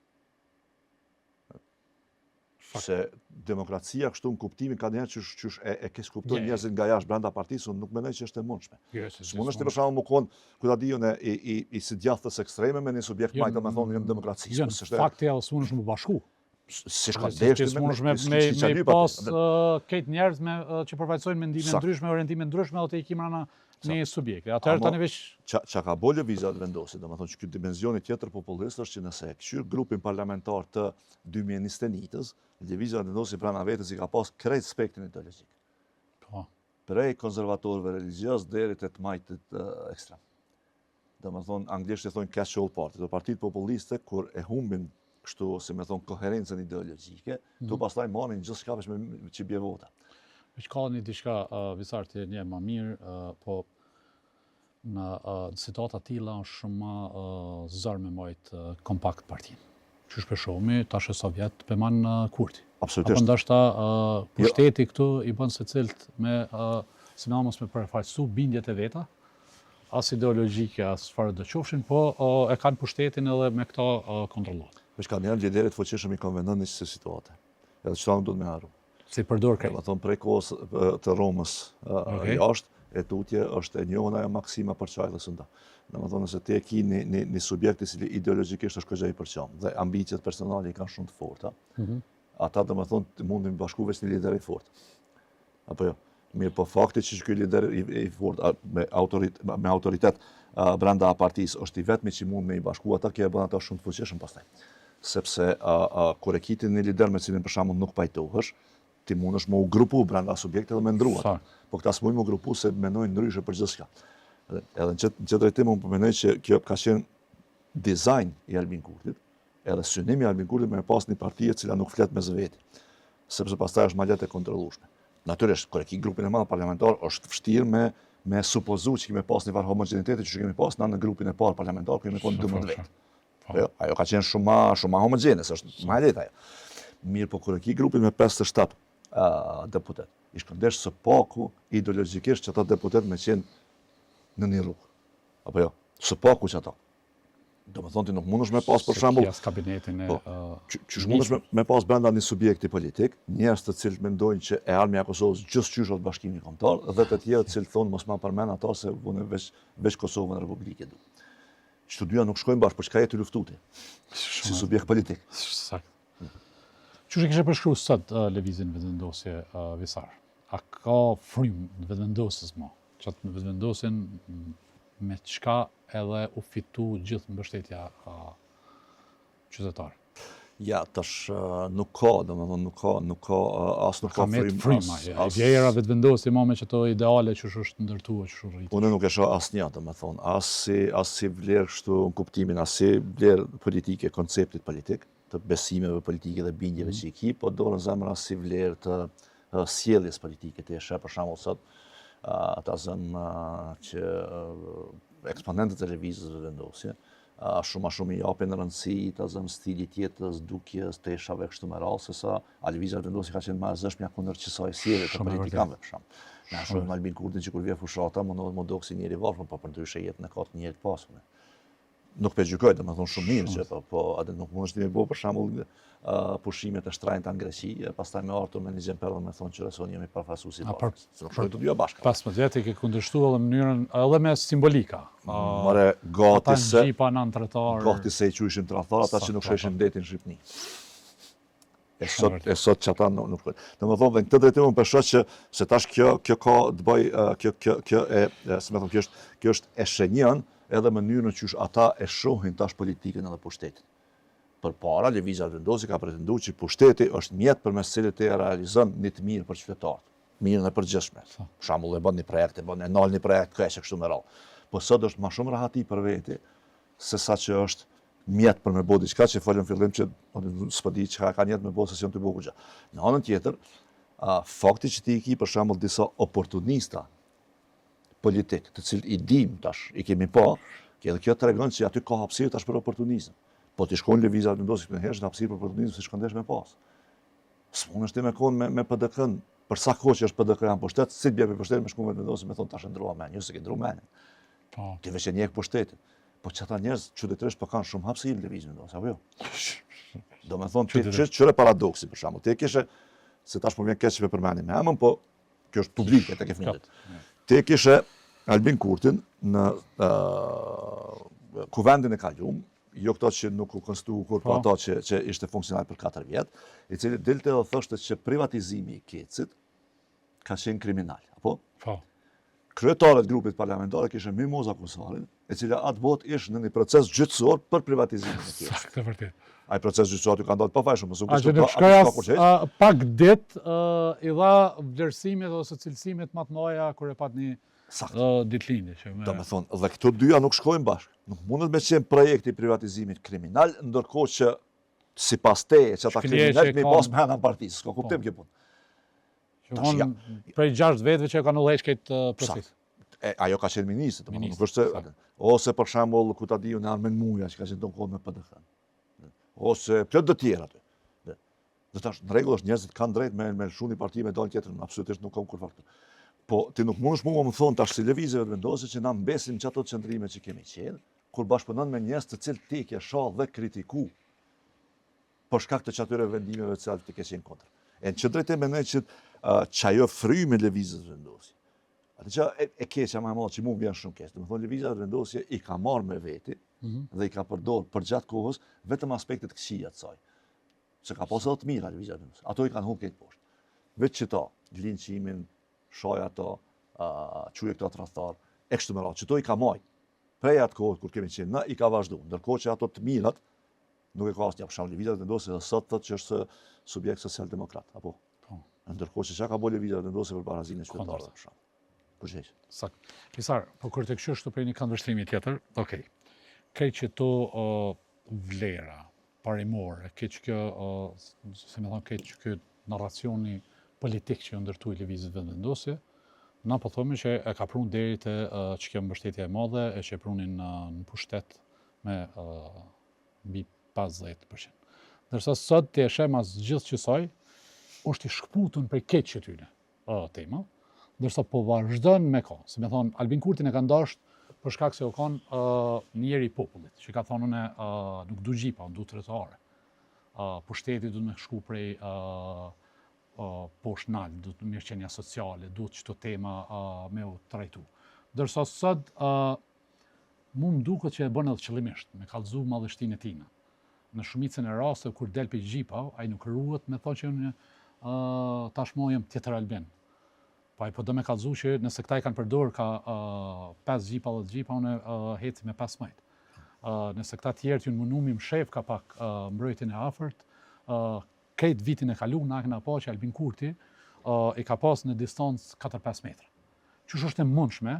Se demokracia kështu në kuptimin ka njerë që e kes kuptoj njerëzit nga jashtë brenda partisë, unë nuk mendoj që është e mundshme. S'mundesh ti për shembull më kon ku ta diun i si djathës ekstreme me një subjekt majtë me thonë në demokraci. Fakti edhe s'mundesh më bashku. Si shka deshti s'mundesh me pas këtë njerëz që përfaqësojnë mendime ndryshme, orientime ndryshme dhe të ikim rana në subjekte. Atëherë tani veç çka ka bë lëvizja të vendosje, domethënë që ky dimensioni tjetër popullist është që nëse e këshyr grupin parlamentar të 2021-s, lëvizja të vendosje pranë vetes i ka pas krejt spektrin ideologjik. Po. prej konservatorëve religios deri te të majtët ekstrem. Domethënë anglisht e thonë catch-all party, do partitë populliste kur e humbin kështu si më thon koherencën ideologjike, tu pastaj marrin gjithçka veç me që bie vota. Veç ka një diçka Visar të një më mirë, po në situata tilla është shumë më zor me majt kompakt partinë. Që shpeshomi tash e Sovjet peman Kurti. Absolutisht. Apo ndoshta pushteti këtu i bën secilët me sinamos me përfaqësu bindjet e veta, as ideologjike, as çfarë do qofshin, po e kanë pushtetin edhe me këto kontrollohet. Veç kanë janë liderët fuqishëm i konventon në çështë situate. Edhe çfarë do të më harru. Si përdor kaj. Domethënë prej kohës të Romës jashtë, e tutje është e njohur ajo maksima për çajë sënda. Domethënë se ti e ke një subjekt i cili ideologjikisht është këxhaj i përqam dhe ambicet personale i kanë shumë të forta. Ata domethënë mundin bashku veç një lider i fortë. Apo jo. Mirë, po fakti që ky lider i fortë me autoritet brenda partisë është i vetmi që mund me i bashku ata, që e bën ata shumë të fuqishëm pastaj. Sepse kur e kiti një lider me cilin për shembull nuk pajtohesh, ti mundesh me u grupu brenda subjektit dhe me ndruar. Po këta s'mund me grupu se mendojnë ndryshe për gjithçka. Edhe në çdo drejtim unë po mendoj që kjo ka qenë dizajn i Albin Kurtit, edhe synimi i Albin Kurtit me pas një parti e cila nuk flet mes veti, sepse pastaj është mallet e kontrollueshme. Natyrisht, kur e ki grupin e madh parlamentar, është vështirë me supozu që kemi pas një farë homogeniteti që kemi pas në grupin e parë parlamentar, kemi pas 12 vetë. Ajo ka qenë shumë ma homogene, është ma e lehtë ajo. Mirë, po kur e ki grupin me 57 deputet, i shkëndesh së paku ideologjikisht që ata deputet me qenë në një rrugë. Apo jo, së paku që ata. Do më thonë ti nuk mundesh me pas për shembull kabinetin e që mundesh me pas brenda një subjekti politik, njerëz të cilët mendojnë që e armja e Kosovës gjithçysh është bashkimi kombëtar dhe të tjerë të cilët thonë mos ma përmend ata se unë veç Kosovën Republikë du. Çto dyja nuk shkojnë bashkë, por çka jetë luftuti si subjekt politik. Sakt. Çuçi kishe përshkruar sot lëvizjen vetëvendosje Visar. A ka frym në vetëvendosjes më? Çat në vetëvendosjen me çka edhe u fitu gjithë mbështetja qytetarë. Ja, tash nuk ka, domethënë nuk ka as nuk ka frym. Vlera vetëvendosje me që to ideale që është ndërtuar që rrit. Unë nuk e shoh asnjë, domethënë, as si vlerë kështu në kuptimin, as si vlerë politike, konceptit politik, të besimeve politike dhe bindjeve që i ki, po dorën zemër as si vlerë të sjelljes politike të sheh për shembull sot ata zënë që eksponentët e lëvizjes vetëvendosje shumë i japin rëndësi të zënë stilit jetës, dukjes, teshave kështu me radhë, sesa lëvizja vetëvendosje ka qenë më e zëshmja kundër kësaj sjellje të politikanëve për shembull. Na shohim Albin Kurtin që kur vjen fushata mundohet më dok si njëri varfër, po përndryshe jetën e ka të njëjtë pasur. Nuk pe gjykoj, domethënë shumë mirë që po atë nuk mundesh ti me bëu për shembull pushimet e shtrenjta në Greqi, pastaj me ardhur me një gjempellë me thonë që reson jemi përfaqësuesi i bashkë. Nuk shkojnë të dyja bashkë. 15 vjet ke kundërshtuar edhe mënyrën edhe me simbolika. More gati se gjipa në antretar. Gati se i quishin tradhtar ata që nuk sheshin detin në Shqipëni. E sot që ata nuk shkojnë. Domethënë në këtë drejtim unë shoh që se tash kjo ka të bëj kjo si më thon kjo është e shenjën edhe mënyrën që ata e shohin tash politikën edhe pushtetin. Përpara lëvizja vetëvendosje ka pretenduar që pushteti është mjet përmes cilit e realizon një të mirë për qytetarët, mirën e përgjithshme. Për shembull e bën një projekt, e nal një projekt kështu me radhë. Po sot është më shumë rahati për veti se sa që është mjet për me bëu diçka që folën fillim që s'po di çka kanë jetë me bëu sesion të bukur gjë. Në anën tjetër, fakti që ti i ki për shembull disa oportunista politik, të cilët i dim tash, i kemi pa, edhe kjo tregon se aty ka hapësirë tash për oportunizëm. Po ti shkon lëvizja vetëvendosje në herë hapësirë për oportunizëm si shkondesh me pas. S'mundesh ti me kon me PDK-n, për sa kohë që është PDK janë pushtet, si të bie për pushtet me shkuar vetëvendosje me thon tash ndrua mend, jo se ke ndruar mend. Po. Ti veç e njeh pushtetin. Po çata njerëz qytetërisht po kanë shumë hapësirë në lëvizjen vetëvendosje, apo jo? Domethënë ti çfarë paradoksi për shembull. Ti kishe se tash po vjen keq me përmendje me emën, po kjo është publike tek e fundit. Ti kishe Albin Kurtin në kuvendin e kaluar, jo këto që nuk u konstituu kur, po ato që ishte funksionar për 4 vjet, i cili dilte dhe thoshte që privatizimi i Kecit ka qenë kriminal, apo? Po. kryetarët grupit parlamentare kishin Mimoza Kusarin, e cila atë botë ishte në një proces gjyqësor për privatizimin e tij. Saktë vërtet. Ai proces gjyqësor ju ka ndodhur pafajshëm, mos u A që në shkaj pak dit i dha vlerësimet ose cilësimet më të mëdha kur e pat një ditëlindje që me. Domethënë, dhe këto dyja nuk shkojnë bashkë. Nuk mundet me qenë projekti i privatizimit kriminal, ndërkohë që sipas teje që ata kriminalët me pas brenda partisë, s'ka kuptim kjo punë. Që prej 6 vetëve që kanë udhëheq këtë proces. Ajo ka qenë ministër, domethënë nuk është ose për shembull ku ta diu në Armen Muja që ka qenë tonë me PDH. Ose plot të tjerë aty. Do tash në rregull është njerëzit kanë drejt me shuni parti me dalë tjetër, absolutisht nuk kam kur fakt. Po ti nuk mundesh mua më thon tash si lëvizjeve vendose që na mbesim çato çndrime që kemi qenë, kur bashkëpunon me njerëz të cilët ti ke shoh dhe kritiku për shkak të çatyre vendimeve të cilat ti ke qenë kundër. E në që drejtë mendoj që çajo frymë lëvizjes vendosje. Atë që e keqja më e madhe që mua vjen shumë keq. Domethënë lëvizja vendosje i ka marrë me veti dhe i ka përdorur për gjatë kohës vetëm aspektet këqija të saj. Se ka pasur të mira lëvizja vendosje. Ato i kanë humbur këtë poshtë. Vetë që ta, linqimin, shoj ato, çuje këto tradhtar, e kështu me radhë, që to i ka marrë. Prej atë kohë kur kemi qenë, na i ka vazhduar. Ndërkohë që ato të mirat nuk e ka asnjë për shembull lëvizja vendosje dhe sot thotë që është subjekt social-demokrat, apo. Ndërkohë që çka ka bëu lëvizja vendosje për barazinë e qytetarëve për shembull. Sakt. Pisar, po kur të kështu për një këndvështrimi tjetër, okej. Ke që to vlera parimore, ke që kjo, se me thonë, ke që kjo narracioni politik që ndërtuaj lëvizjet vendosje, na po thomi që e ka prunë deri te që kjo mbështetje e madhe, e që e prunin në pushtet me mbi 50%. Ndërsa sot ti e sheh mas gjithë kësaj, është i shkputun për keq që tyne tema, ndërsa po vazhdon me kohë. Se me thonë, Albin Kurtin e ka ndasht për shkak se u kanë njeri i popullit, që ka thonë une nuk du gjipa, du tretare. Pushteti du me shku prej poshtë nalë, du të mirëqenia sociale, du të qëto tema me u trajtu. Dërsa sot, mu më duket që e bën edhe qëllimisht, me kallëzu madhështinë e tina. Në shumicën e raste, kur del për gjipa, ai nuk ruhet me thonë që unë tashmo jem tjetër Albin. Pa i po do me kallëzu që nëse këta i kanë përdorur ka 5 gjipa dhe gjipa, unë heci me 15. Nëse këta tjerë t'ju në munumim shef ka pak mbrojtjen e afërt, këtë vitin e kalu, na kena pa që Albin Kurti i ka pas në distancë 4-5 metra. Qysh është e mundshme,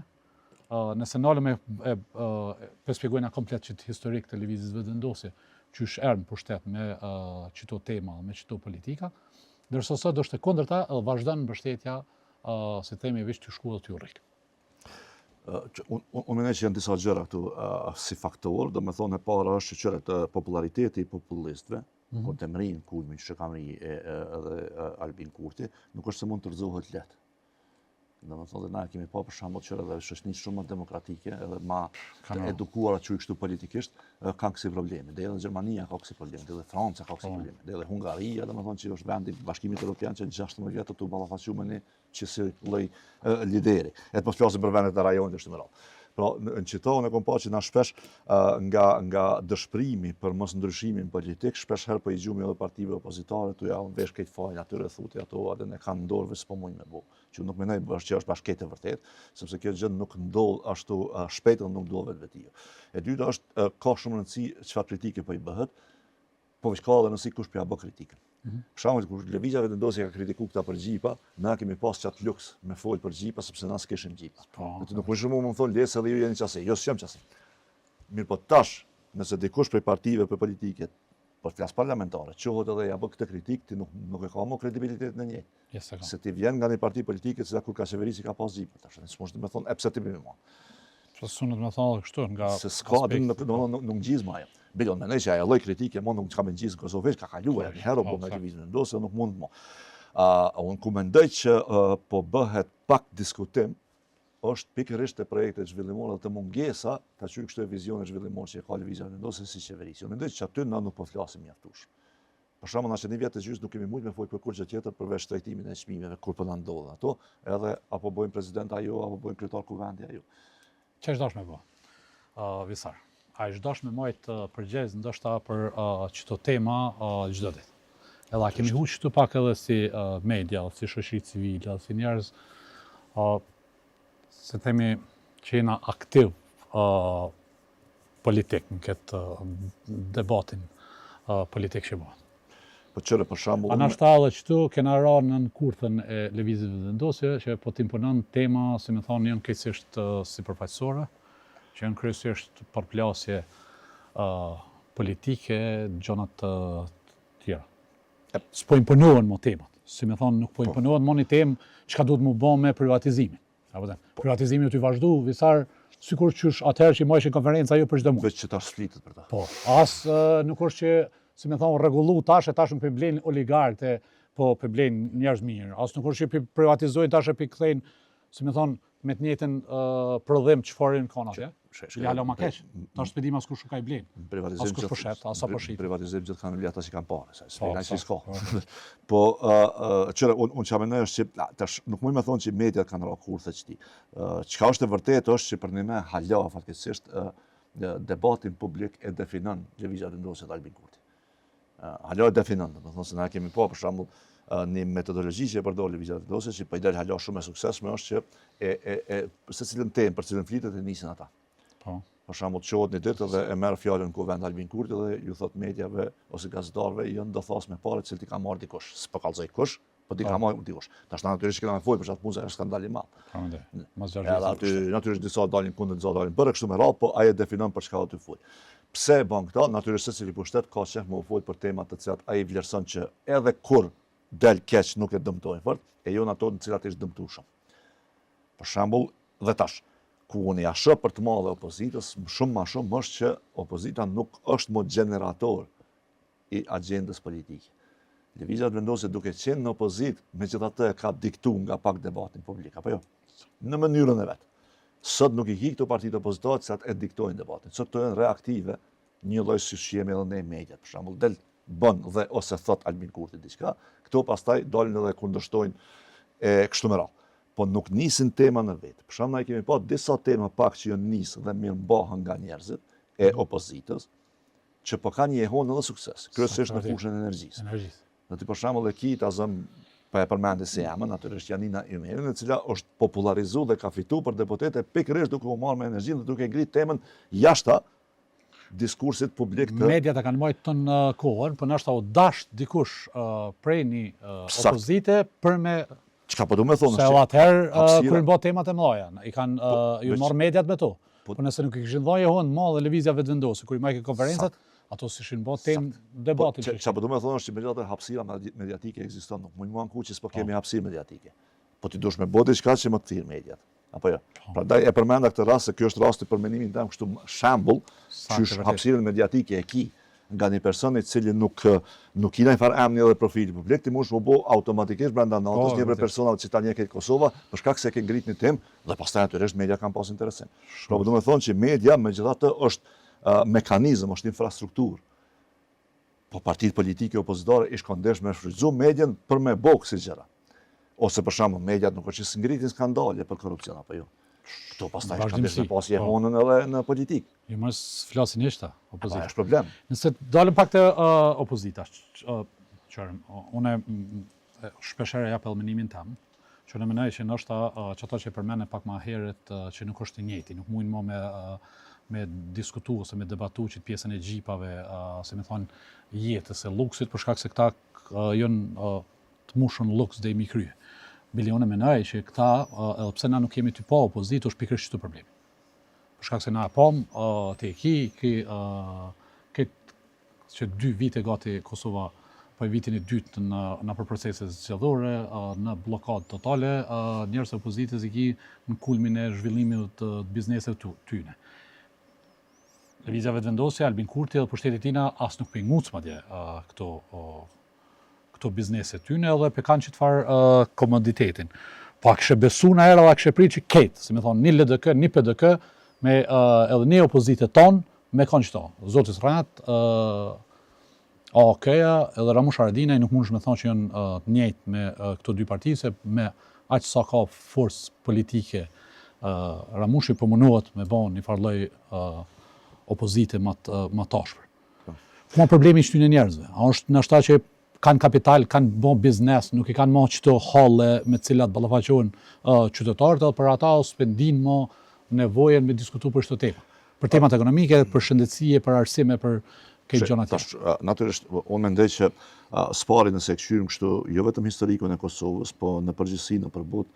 nëse nalëm e përspjegojna komplet që të historik të lëvizjes vendosje, qysh erë në pushtet me qëto tema, me qëto politika, ndërsa sot është e kundërta edhe vazhdon mbështetja se themi veç të shku dhe të rrik. Unë mendoj që janë disa gjëra këtu si faktor, do me thonë e para është që të populariteti i populistëve, kur të mrin kulmin që ka mri edhe Albin Kurti, nuk është se mund të rëzohet letë. Do me thonë dhe na kemi pa për shembull që edhe shoqëni shumë më demokratike, edhe ma të edukuara që kështu politikisht, kanë kësi probleme. Dhe edhe Gjermania ka kësi probleme, dhe edhe Franca ka kësi probleme, dhe edhe Hungaria, do me thonë që është vendi Bashkimit Evropian që 16 vjetë të ballafaqu me një që si lloj lideri. E të mos flasim për vendet e rajonit kështu me radhë. Pra, në qito, unë e kom pa që na shpesh nga dëshprimi për mos ndryshimin politik, shpesh herë po i gjumi edhe partive opozitare, tu ja unë vesh këtë fajnë atyre thuti ato, edhe ne kanë ndorë vë s'po mujnë me bo. Që nuk menoj që është bashkët e vërtet, sepse kjo gjë nuk ndodh ashtu shpejt dhe nuk ndodh vetvetio. E dyta është ka shumë rëndësi çfarë kritike po i bëhet, po veç ka edhe nësi kush po ja bë kritikën. Për shembull, kur lëvizja vendosje ka kritiku këta për gjipa, na kemi pas çat luks me fol për gjipa sepse na s'kishim gjipa. Ne nuk mundem më thonë lesë edhe ju jeni qase. Jo, s'jam qase. Mirë po tash, nëse dikush prej partive për politike, për flas parlamentare, qohet edhe ja bë këtë kritik, ti nuk e ka më kredibilitet në një. Se ti vjen nga një parti politike që kur ka qeverisi ka pas gjipa. Tash ne s'mund të më thonë pse ti më më. Sunet me thonë kështu nga se s'ka nuk gjizma ajo. Bilon mendoj që ajo lloj kritike mund nuk ka me gjizë në Kosovë, ka kaluar një herë po me lëvizjen vendosje nuk mund më. Unë ku mendoj që po bëhet pak diskutim është pikërisht te projektet zhvillimore dhe të mungesa ta çojë kështu vizione zhvillimore që ka lëvizja vendosje si qeverisë. Unë mendoj që aty na nuk po flasim mjaftuar. Për shembull, na që një vjet të gjysmë nuk kemi mujt me fol për kurrë tjetër përveç trajtimin e çmimeve kur po na ndodhen ato, edhe apo bëjmë president ajo apo bëjmë kryetar kuvendi ajo. Ç'është dashme bë? Visar. A është dashme majt përgjegjës ndoshta për çdo tema çdo ditë. Edhe kemi huq këtu pak edhe si media, si shoqëri civile, si njerëz se themi që jena aktiv politik në këtë debatin politik që bëhet. Po qëre për shembull. Anashta edhe qëtu kena ra në kurthën e lëvizjeve vendosje që po t'imponon tema, si me thonë, janë krejtësisht sipërfaqësore, që janë kryesisht përplasje politike, gjonat të tjera. S'po imponohen mo temat. Si me thonë, nuk po imponohet mo një temë çka duhet mu bë me privatizimin. Privatizimi t'y vazhdu, visar, sikur qysh atëherë që majshin konferenca jo për çdo muaj. Veç që tash flitet për ta. Po, nuk është që, si me thonë, rregullu tash nuk përblen oligarkët, po përblen njerëz mirë. As nuk është që privatizojnë tash e kthejnë, si me thonë, me të njëjtën prodhim çfarë kanë atje. Jalo ma keq. Tash s'e di as kush ka i blen. As kush po shet, as apo shit. Privatizim gjithë kanë ata që kanë parë, sa s'ka s'ka. Po çfarë unë çfarë mendoj është që tash nuk mund të thonë që mediat kanë rrok kurthë çti. Çka është e vërtetë është që për ne hala fatkeqësisht debatin publik e definon lëvizja vendosje të Albin Kurti. Hala e definon, do të thonë se na kemi po për shembull një metodologji që e përdor lëvizja vendosje që po i del hala shumë e suksesshme është që se cilën temë për cilën flitet e nisin ata. Po. Për shembull çohet një ditë dhe e merr fjalën kuvend Albin Kurti dhe ju thot mediave ose gazetarëve janë do thos me parë se ti ka marrë dikush. S'po kallzoj kush, po ti ka marrë dikush. Tash natyrisht që kemë folur për çfarë punë është skandal i madh. Aty natyrisht disa dalin kundër, disa dalin për kështu me radhë, po ai e definon për çka do të fol. Pse e bën këtë? Natyrisht secili pushtet ka shef më u fol për tema të cilat ai vlerëson që edhe kur del keq nuk e dëmtojnë fort, e jo ato në cilat është dëmtueshëm. Për shembull, dhe tash ku unë ja shoh për të madhe opozitës, shumë më shumë është që opozita nuk është më generator i agjendës politike. Lëvizja vendosje duke qenë në opozitë, megjithatë ka diktuar nga pak debatin publik, apo jo? Në mënyrën e vet. Sot nuk i hi këto partitë opozitore që e diktojnë debatin. Sot këto janë reaktive, një lloj si shihemi edhe në mediat, për shembull, del bën dhe ose thot Albin Kurti diçka, këto pastaj dalin edhe kundërshtojnë kështu me radhë. Po nuk nisin tema në vetë. Për shembull, ne kemi pa disa tema pak që janë nisë dhe mirë mbahen nga njerëzit e opozitës, që po kanë një ehon edhe sukses, kryesisht në fushën e energjisë. Në ti për shembull e ki ta zëm pa e përmendë si emën, natyrisht Janina Ymerin, e cila është popularizuar dhe ka fituar për deputete pikërisht duke u marrë me energjinë dhe duke ngritë temën jashta diskursit publik të... Mediat e kanë marrë të në kohën, për nështë u dash dikush prej një opozite për me... Çka po du me thonë? Se atëherë kur i bë temat e mëdha, i kanë ju marrë mediat me to. Po nëse nuk i kishin dhënë honë madhe lëvizja vetëvendosur, kur i majke konferencat, ato s'ishin bë temë debatin. Çka po du me thonë është që megjithatë hapësira mediatike ekziston, nuk mund të anku që s'po kemi hapësirë mediatike. Po ti dush me bë diçka që më të thirr mediat. Apo jo. Prandaj e përmenda këtë rast se ky është rasti për mendimin tim kështu shembull, që hapësirën mediatike e ki nga një person i cili nuk i ndaj fare emri edhe profili publik, ti mund të bëu automatikisht brenda natës një personave që tani e ke Kosova, për shkak se ke ngrit një temë dhe pastaj natyrisht media kanë pas interesim. Pra do të thonë që media megjithatë është mekanizëm, është infrastrukturë. Po partitë politike opozitare i shkondesh me shfrytzu medien për me bë kësi gjëra. Ose për shembull mediat nuk është që ngritin skandale për korrupsion apo jo. Këto pastaj shkandesh me pasje honën edhe në politikë. Jo mos flasin ishta opozita. Është problem. Nëse dalëm pak te opozita, çfarë unë shpesh herë jap mendimin tam, që në mendoj që ndoshta çato që përmendën pak më herët që nuk është i njëjti, nuk mundin më me diskutu ose me debatu që pjesën e gjipave, se me thonë jetës e luksit, për shkak se këta janë të mushën luks dhe i mi krye. Bilione menoj që këta, edhe pse na nuk kemi ty pa opozitë, është pikërisht çdo problemi. Për shkak se na pam te këtë që 2 vite gati Kosova, po vitin e dytë në për procese zgjedhore, në blokadë totale, njerëz të opozitës i ki në kulmin e zhvillimit të bizneseve tyne. Lëvizja vetëvendosje, Albin Kurti dhe pushtetit tina as nuk penguc madje këto bizneset tyne edhe pe kanë që të farë komoditetin. Po a kështë besu në era dhe a kështë prit që ketë, si me thonë, një LDK, një PDK, me edhe një opozitet tonë, me kanë qëto. Zotis Rajat, AOK-ja edhe Ramush Haradinaj nuk mund shme thonë që janë të njëjtë me këto dy parti, se me aqë sa ka forcë politike, Ramushi përmunohet me bon një farloj opozite më tashpër. Kuma problemi që ty në njerëzve, a është në ashta që kanë kapital, kanë bo biznes, nuk i kanë mo qëto halle me cilat ballafaqohen qytetarët, edhe për ata o spendin mo nevojen me diskutu për çdo tema. Për temat ekonomike, për shëndetësie, për arsime, për këtë gjëra tjera. Natyrisht, unë mendoj që spari nëse e këshyrim kështu, jo vetëm historikun e Kosovës, po në përgjithësi në përbut,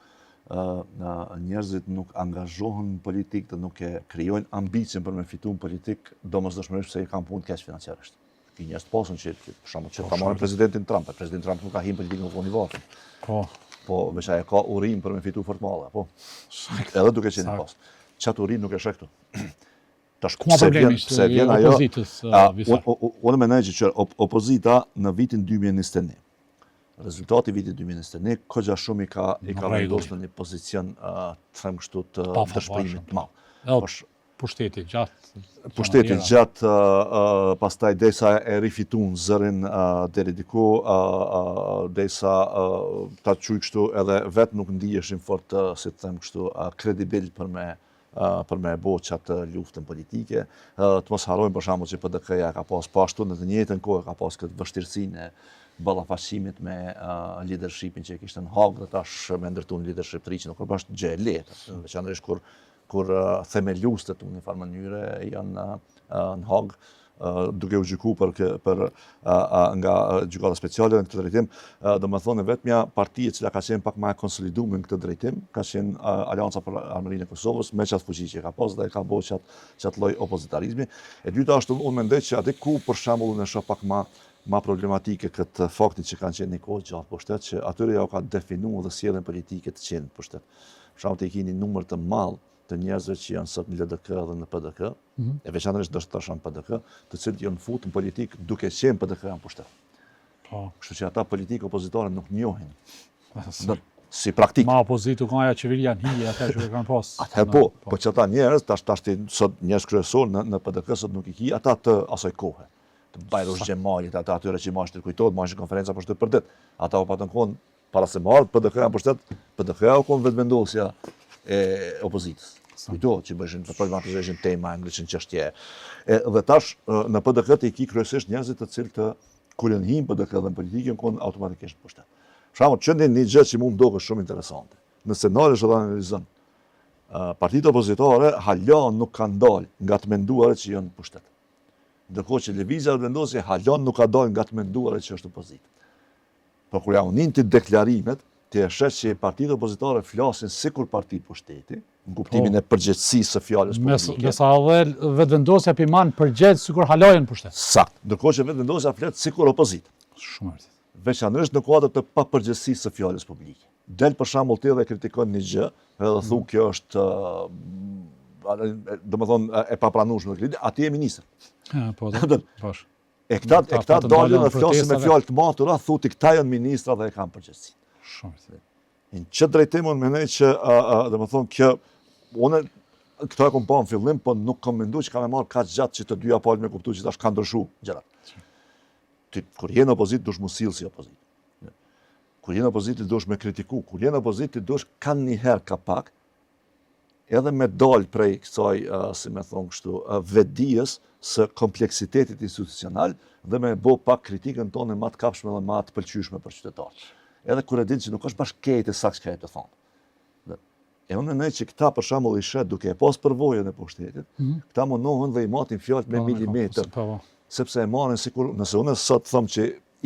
njerëzit nuk angazhohen në politikë dhe nuk e krijojnë ambicien për me fitu në politikë, domosdoshmërisht pse i kanë punë keq financiarisht. Ki njerëz të posën që për shembull që ta marrin presidentin Trump, presidenti Trump nuk ka hyrë politikën në fund i vatën. Po veç ai ka urim për me fitu fort malla, po. Edhe duke qenë pas. Çat urim nuk e sheh këtu. Tash pse vjen ajo opozitës, unë mendoj që opozita në vitin 2021. Rezultati vitit 2021 kogja shumë i ka vendosur në një pozicion të them kështu të dëshpërimit të madh. Pushteti gjatë. Pushteti gjatë, pastaj derisa e rifituan zërin deri diku, derisa ta quaj kështu edhe vetë nuk ndiheshin fort, si të them kështu, kredibil për me bo qatë luftën politike. Të mos harrojmë për shembull që PDK-ja ka pas po ashtu në të njëjtën kohë ka pas këtë vështirësinë e ballafaqimit me leadershipin që e kishte në Hag dhe tash me ndërtuar një leadership të ri që nuk është gjë e lehtë, veçanërisht kur themeluestet në një farë mënyre janë në Hag duke u gjykuar nga gjykata speciale në këtë drejtim, domethënë vetmja partia që ka qenë pak më e konsoliduar në këtë drejtim ka qenë Aleanca për Armërinë e Kosovës me çast fuqi që ka pas dhe ka bërë çat lloj opozitarizmi. E dyta është unë mendoj që atë ku për shembull unë shoh pak ma problematike këtë faktin që kanë qenë një kohë gjatë pushtet, që atyre ja ka definuar dhe sjelljen politike të qenë pushtet. Për shembull të keni numër të madh të njerëzve që janë sot në LDK dhe në PDK, e veçanërisht do të thashë në PDK, të cilët janë futur në politikë duke qenë PDK në pushtet. Kështu që ata politikë opozitare nuk njohin. Si praktikë. Ma opozitu ka ajo qeveria në hije atë që kanë pas. Atëherë po që ata njerëz tash sot njerëz kryesor në PDK sot nuk i ki ata të asaj kohe. Të Bajrosh Xhemalit, ata atyre që mashin kujtohet, mashin konferenca për shtet për ditë. Ata u patën kohën para se marrë PDK-ja për shtet, PDK-ja u kon vetëvendosja e opozitës. Kujtohet që bëshin problematizojnë tema, ngrihen çështje. Dhe tash në PDK të i ki kryesisht njerëzit të cilët kur janë hyrë PDK dhe në politikën kon automatikisht për shtet. Për shembull, çndin një gjë që më duket shumë interesante. Në scenario që analizon, partitë opozitare hala nuk kanë dalë nga të menduarit që janë në pushtet. Ndërkohë që lëvizja vendosje hala nuk ka dalë nga të menduarit që është opozitë. Por kur ja unin të deklarimet, ti e sheh që partitë opozitare flasin sikur parti pushteti, në kuptimin e përgjegjësisë së fjalës politike. Ndërsa edhe vetvendosja piman përgjigj sikur halajën pushtet. Sakt. Ndërkohë që vetvendosja flet sikur opozitë. Shumë vërtet. Veçanërisht në kuadër të papërgjegjësisë së fjalës publike. Del për shembull ti dhe kritikon një gjë, edhe thu kjo është domethënë e papranueshme në këtë, aty je ministër. Po. E këta dalin dhe flasin me fjalë të matura, thuti këta janë ministra dhe e kanë përgjegjësi. Shumë. Në çdo drejtim unë mendoj që domethënë kjo unë këto e kam pa në fillim, po nuk kam menduar që kanë marrë kaq gjatë që të dyja palë me kuptuar që tash kanë ndryshuar gjërat. Ti kur je në opozitë dush mos sill si opozitë. Kur je në opozitë dush me kritiku, kur je në opozitë dush kanë një herë kapak edhe me dal prej kësaj, si me thonë kështu, vetdijes së kompleksitetit institucional dhe me bo pak kritikën tonë më të kapshme dhe më të pëlqyeshme për qytetarët. Edhe kur e din që nuk është bashkëkejt e saktë që të thonë. E unë mendoj që këta për shembull i shet duke e pas përvojën e pushtetit, këta mundohen dhe i matin fjalët me milimetër, sepse e marrin sikur nëse unë sot them që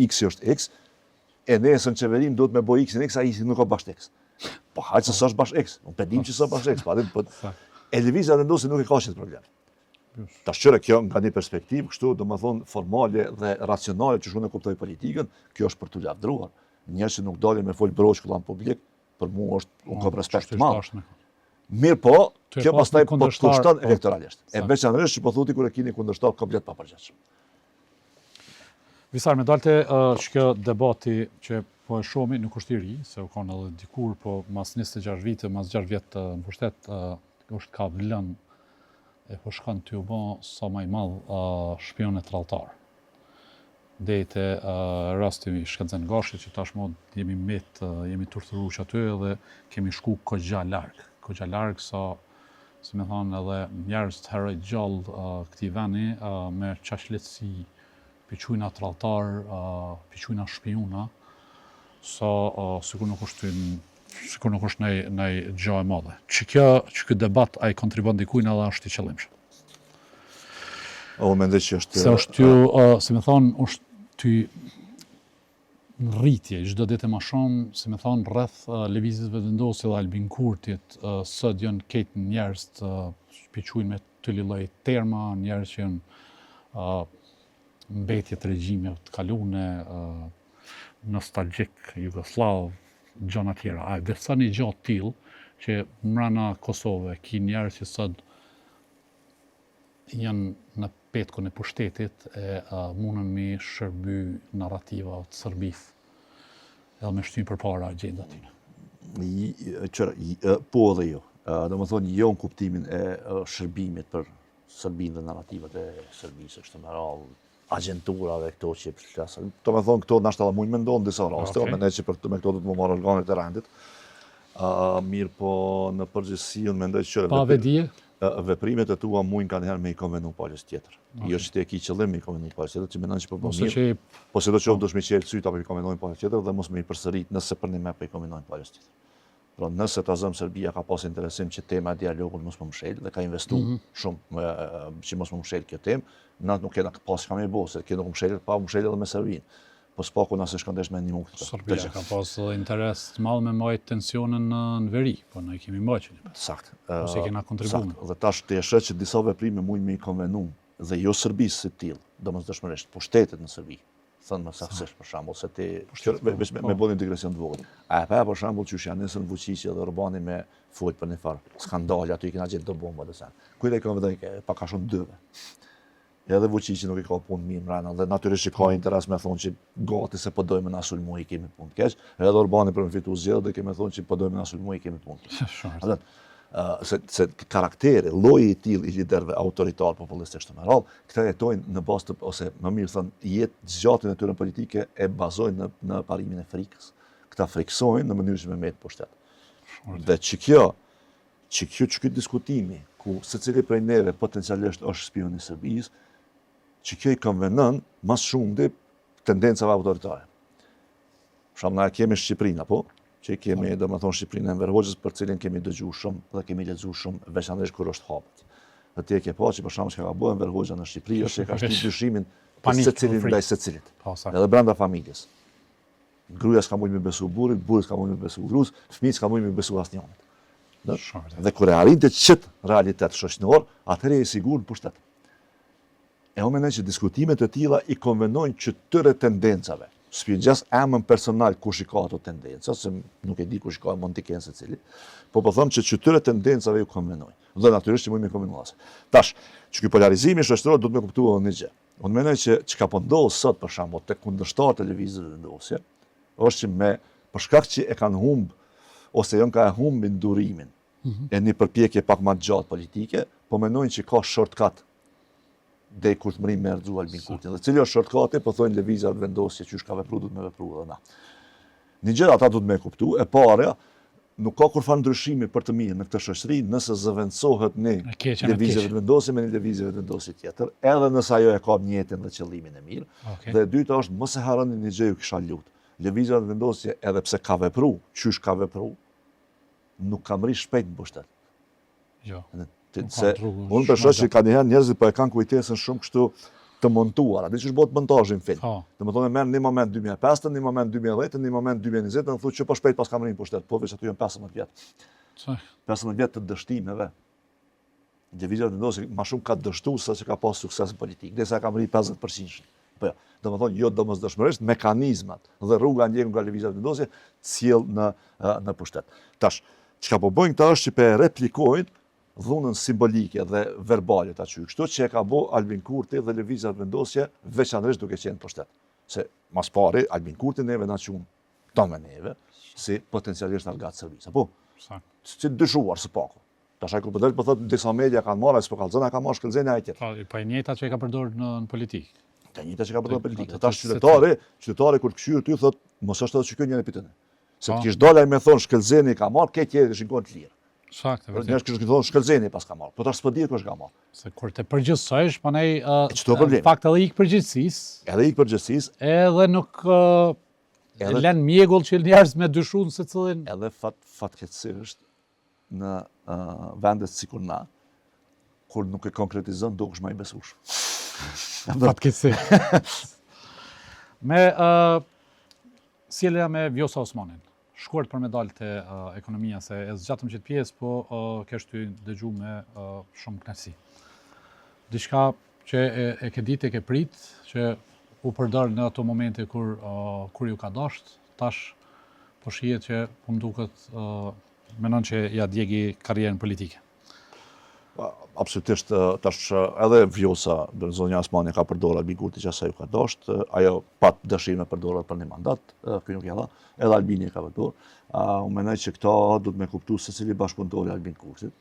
X është X, e nesër në qeverim duhet me bëj X-in X, ai nuk ka bashkë X. Po hajtë se s'është bashkë X, unë pedim që s'është bashkë X, e lëvizja vendosi nuk e ka qenë problem. Tash qëre kjo nga një perspektivë, kështu domethënë formale dhe racionale që shkon e kuptoj politikën, kjo është për t'u lavdruar. Njerëz që nuk dalin me fol broshkull në publik, për mua është ka respekt të madh. Mirë po, kjo pastaj po kushton elektoralisht. E veçanërisht që po thoti kur e keni kundërshtar komplet pa përgjithshëm. Visar, me dalte kjo debati që po e shohmi nuk është i ri, se u kanë edhe dikur, po mas 26 vite, mas 6 vjet në pushtet, është ka vlën e po shkan të u bë sa më i madh shpionet tralltar. Dejte rasti i Shkenzen Gashi, që tashmë jemi turturuar aty dhe kemi shku kogja larg sa si më thonë edhe njerëz të heroj gjallë këtij veni me çaq lehtësi piqujna tralltar, piqujna shpiuna, sa sikur nuk është ndaj gjë e madhe. Që ky debat ai kontribon dikujt edhe është i qëllimshëm. Unë mendoj që është... Se është si më thonë, është ty në rritje, çdo ditë më shumë, si më thonë, rreth lëvizjes vetëvendosje dhe Albin Kurtit, sot janë këtë njerëz të piqujnë me të lloj terma, njerëz që janë mbetje të regjimeve të kaluara, nostalgjik, jugoslav, gjëra tjera. A besoni gjë të tillë që mbrana Kosovë ki njerëz që sot janë në petkun e pushtetit e mundën me shërby narrativa të Serbisë edhe me shtyjnë përpara agjendat tyre. Po edhe jo. Domethënë jo në kuptimin e shërbimit për Serbinë dhe narrativat e Serbisë, kështu me radhë, agjentura dhe këto që flasën. Domethënë këto ndoshta edhe mund mendon në disa raste, mendoj që me këto do të më marrë organet e rendit. Mirë po në përgjithësi unë mendoj që pa vedije veprimet e tua mund kanë herë me i konvenu palës tjetër. Jo që ti e ki qëllim me i konvenu palës tjetër, që mendon që po bën mirë. Po se do të qoftë me qelë syt apo i konvenojnë palës tjetër dhe mos me i përsërit nëse për një me po i konvenojnë palës tjetër. Pra nëse ta zëm Serbia ka pas interesim që tema e dialogut mos më mshel dhe ka investu shumë që mos më mshel kjo temë, na nuk kena pas kam e bo, se kena mshel pa mshel edhe me Serbinë. Po s'paku nëse shkëndesh me një mund këtë. Serbia ka pas interes të madh me majtë tensionin në veri, po ne kemi mbajtur. Sakt. Ose kena kontribuar. Dhe tash të e shoh që disa veprime mund me i konvenu dhe jo Serbisë si tillë, domosdoshmërisht pushtetet në Serbi. Thënë më saktësisht për shembull se ti me bën integracion të vogël. A pa për shembull që janë nesër Vučići dhe Orbani me fol për një farë skandal aty kena gjetë do bomba dhe sa. Kujt e kanë vëdë pa ka shumë dyve. Edhe Vučići nuk i ka punë mirë mbrana dhe natyrisht që ka interes me thonë që gati se po dojmë na sulmu i kemi punë keq. Edhe Orbani për me fitu zgjedhje dhe kemi thonë që po dojmë na sulmu i kemi punë. Se karakteri, lloji i tillë i liderëve autoritar populistë kështu me radhë, këta jetojnë në bazë ose më mirë thënë jetë zgjatjen e tyre politike e bazojnë në parimin e frikës. Këta friksojnë në mënyrë që me të pushtet. Dhe që ky diskutimi ku secili prej neve potencialisht është spion i Serbisë, që kjo i konvenon mas shumë dhe tendencave autoritare. Për shembull, na kemi Shqipërinë apo që kemi domethënë Shqipërinë e Enver Hoxhës për cilin kemi dëgjuar shumë dhe kemi lexuar shumë veçanërisht kur është hapur. Dhe ti e ke pa që për shembull çka ka bërë Enver Hoxha në Shqipëri është që ka shtyr dyshimin secilin ndaj secilit. Edhe brenda familjes. Gruaja s'ka mundë me besu burrit, burri s'ka mundë me besu gruas, fëmijët s'ka mundë me besu asnjërit. Dhe kur e arrinte çet realitet shoqëror, atëherë e sigurt pushtet. E unë mendoj që diskutimet e tilla i konvenojnë që këtyre tendencave. Spjegjas emën personal kush i ka ato tendenca, se nuk e di kush ka mund të kenë secili, po them që këtyre tendencave ju konvenojnë. Dhe natyrisht që mund të konvenuase. Tash, që ky polarizimi shoqëror do të më kuptuar një gjë. Unë mendoj që çka po ndodh sot për shembull tek kundërshtar televizorëve vendosje, është që për shkak që e kanë humb ose janë ka humbin durimin e një përpjekje pak më gjatë politike, po mendojnë që ka shortcut dhe kur të mërim me erdhu Albin Kurtin. Dhe cili është shortcuti, po thonë lëvizja vendosje që ka vepruar, duhet me vepruar edhe na. Një gjë ata duhet me kuptu, e para, nuk ka kurfar ndryshimi për të mirë në këtë shoqëri nëse zëvendësohet një lëvizje vendosje me një lëvizje vendosje tjetër, edhe nëse ajo e ka mjetin dhe qëllimin e mirë. Dhe e dyta është mos e harroni një gjë ju kisha lutë. Lëvizja vendosje edhe pse ka vepruar, qysh ka vepruar, nuk ka mri shpejt në pushtet. Jo. Se unë përshoj që ka njëherë njerëzit po e kanë kujtesën shumë kështu të montuara. Dhe që është bëhet montazhin film. Dhe më thonë merr një moment 2005, një moment 2010, një moment 2020, dhe thotë që po shpejt pas ka mri në pushtet, po veç aty janë 15 vjet. 15 vjet të dështimeve. Lëvizja vendosje më shumë ka dështuar se që ka pas sukses politik, derisa ka mri 50%. Po jo. Domethënë jo domosdoshmërisht mekanizmat dhe rruga ndjekur nga lëvizja vendosje sjell në pushtet. Tash, çka po bëjnë këta është që pe replikojnë dhunën simbolike dhe verbale ta çuj. Kështu që e ka bë Albin Kurti dhe lëvizja vendosje veçanërisht duke qenë pushtet. Se mas pari Albin Kurti neve na çun tonë neve si potencialisht algat Serbisë. Apo? Si dyshuar së paku. Tash ai kur po del po thotë disa media kanë marrë, s'po kallzona ka marrë shkëlzena ai tjetër. Po e njëjta që e ka përdorur në politikë. Të njëjta që ka përdorur në politikë. Tash qytetari kur këshyr ty thotë mos është edhe që ky njëri pitën. Se të kish dalaj me thon shkëlzeni ka marrë, këtë tjetër ishin kohë të lirë. Saktë, vërtet. Njerëz që thonë shkëlqeni pas ka marrë, po tash s'po dihet kush ka marrë. Se kur të përgjithësohesh, pandej ç'to problemi? në fakt edhe ik përgjithësisë, Edhe i përgjithësisë, edhe nuk lën mjegull që njerëz me dyshuan se cilin edhe fatkeqësisht në vendet sikur na, kur nuk e konkretizon dukesh më i besueshëm. fatkeqësi. Me sjellja me Vjosa Osmanin. Shkurt për me dalë të ekonomia, se e zgjatëm që të pjesë, po kesh ty dëgju me shumë kënaqësi. Diçka që e ke ditë, e ke prit, që u përdor në ato momente kur ju ka dasht, tash po shihet që po më duket menon që ja djegi karrierën politike. Absolutisht, tash edhe Vjosa, zonja Osmani ka përdorur Albin Kurti që asaj ju ka dasht, ajo pat dëshirë me përdorur për një mandat, kjo nuk e dha, edhe Albini e ka përdorur. Unë mendoj që këto duhet me kuptu se cili bashkëpunëtori Albin Kurtit,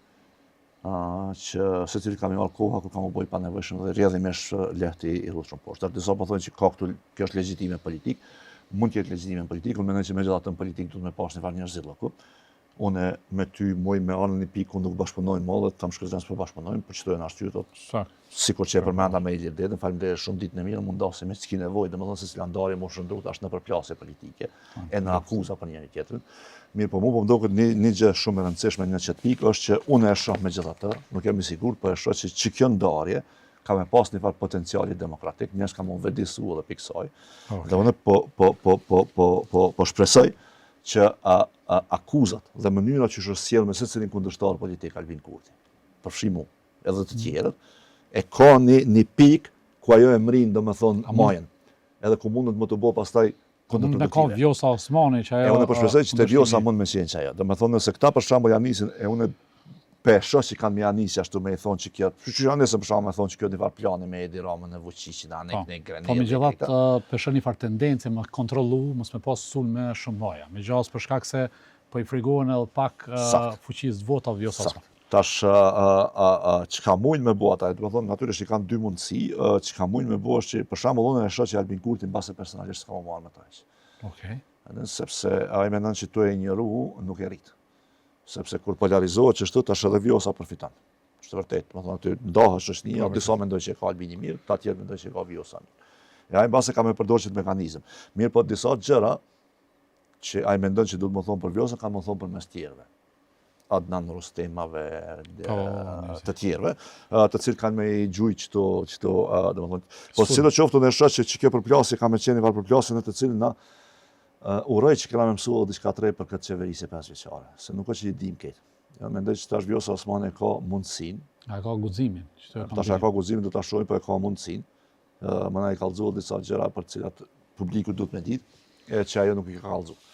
që se cili ka me marrë koha kur ka më boj pa nevojshëm dhe rrjedhimisht lehti i rrugë shumë poshtë. Disa po thonë që ka këtu, kjo është legjitime politik, mund të jetë legjitime politik, unë mendoj që megjithatë në politik duhet me pas një farë njerëzilloku. Unë me ty moj me anën një pikë unë nuk bashkëpunojmë më dhe kam shkëlqen s'po bashkëpunojmë, për çdo janë arsye sikur që e përmenda me Ilir, faleminderit shumë ditën e mirë, mund ndasim me s'ki nevojë, domethënë se cila ndarje më shëndru tash në përplasje politike, e në akuza për njëri tjetrin. Mirë, po më duket një gjë shumë e rëndësishme në çet pikë është që unë e shoh megjithatë, nuk jam i sigurt, po e shoh që kjo ndarje ka me pas një farë potenciali demokratik, njerëz ka më vëdisu edhe pikë saj. Dhe unë po shpresoj që akuzat dhe mënyra që është sjellë me secilin kundërshtar politik Albin Kurti, përfshi mu, edhe të tjerët, e ka një pikë ku ajo e mrin, domethënë, majën. Edhe ku mundet më të bëj pastaj kontraproduktive. Mund të ka Vjosa Osmani që ajo. Unë po shpresoj që te Vjosa mund me qenë që ajo. Domethënë nëse këta për shembull janë nisin e unë pesho që kanë me anis ashtu me i thonë që kjo, që janë nëse për shembull me thonë që kjo një farë plani me Edi Ramën në fuqi që na nek në granit. Po megjithatë peshon një farë tendencë me kontrollu, mos me pas sulme shumë loja. Megjithas për shkak se po i frigohen edhe pak fuqisë vota Vjosa Osmani. Tash çka mund me bëu ata, do të thonë natyrisht i kanë dy mundësi, çka mund me bëu është që për shembull unë e shoh që Albin Kurti mbase personalisht s'ka më marrë me ta. Okej. Sepse ai mendon që tu e injoru nuk e rrit. Sepse kur polarizohet çështu tash edhe Vjosa përfiton. Është vërtet, do të thonë aty ndahet shoqënia, disa mendojnë që ka Albini mirë, ta tjerë mendojnë që ka Vjosa mirë. E ai mbase ka me përdorur çet mekanizëm. Mirë, po disa gjëra që ai mendon që duhet më thonë për Vjosa, kanë më thonë për mes tjerëve. Adnan Rustemave, të tjerëve, të cilët kanë me i gjujt qëto, domethënë, po sidoqoftë unë e shoh që kjo përplasje ka me qenë një përplasje në të cilën na uroj që kena me mësuar diçka të re për këtë qeverisje 5 vjeçare, se nuk është që i dim këtë. Ja mendoj që tash Vjosa Osmani ka mundësinë. A ka guximin, tash ka guximin, do ta shohim, po e ka mundësinë. Mana i kallëzuar disa gjëra për të cilat publiku duhet me ditë, e që ajo nuk i ka kallëzuar.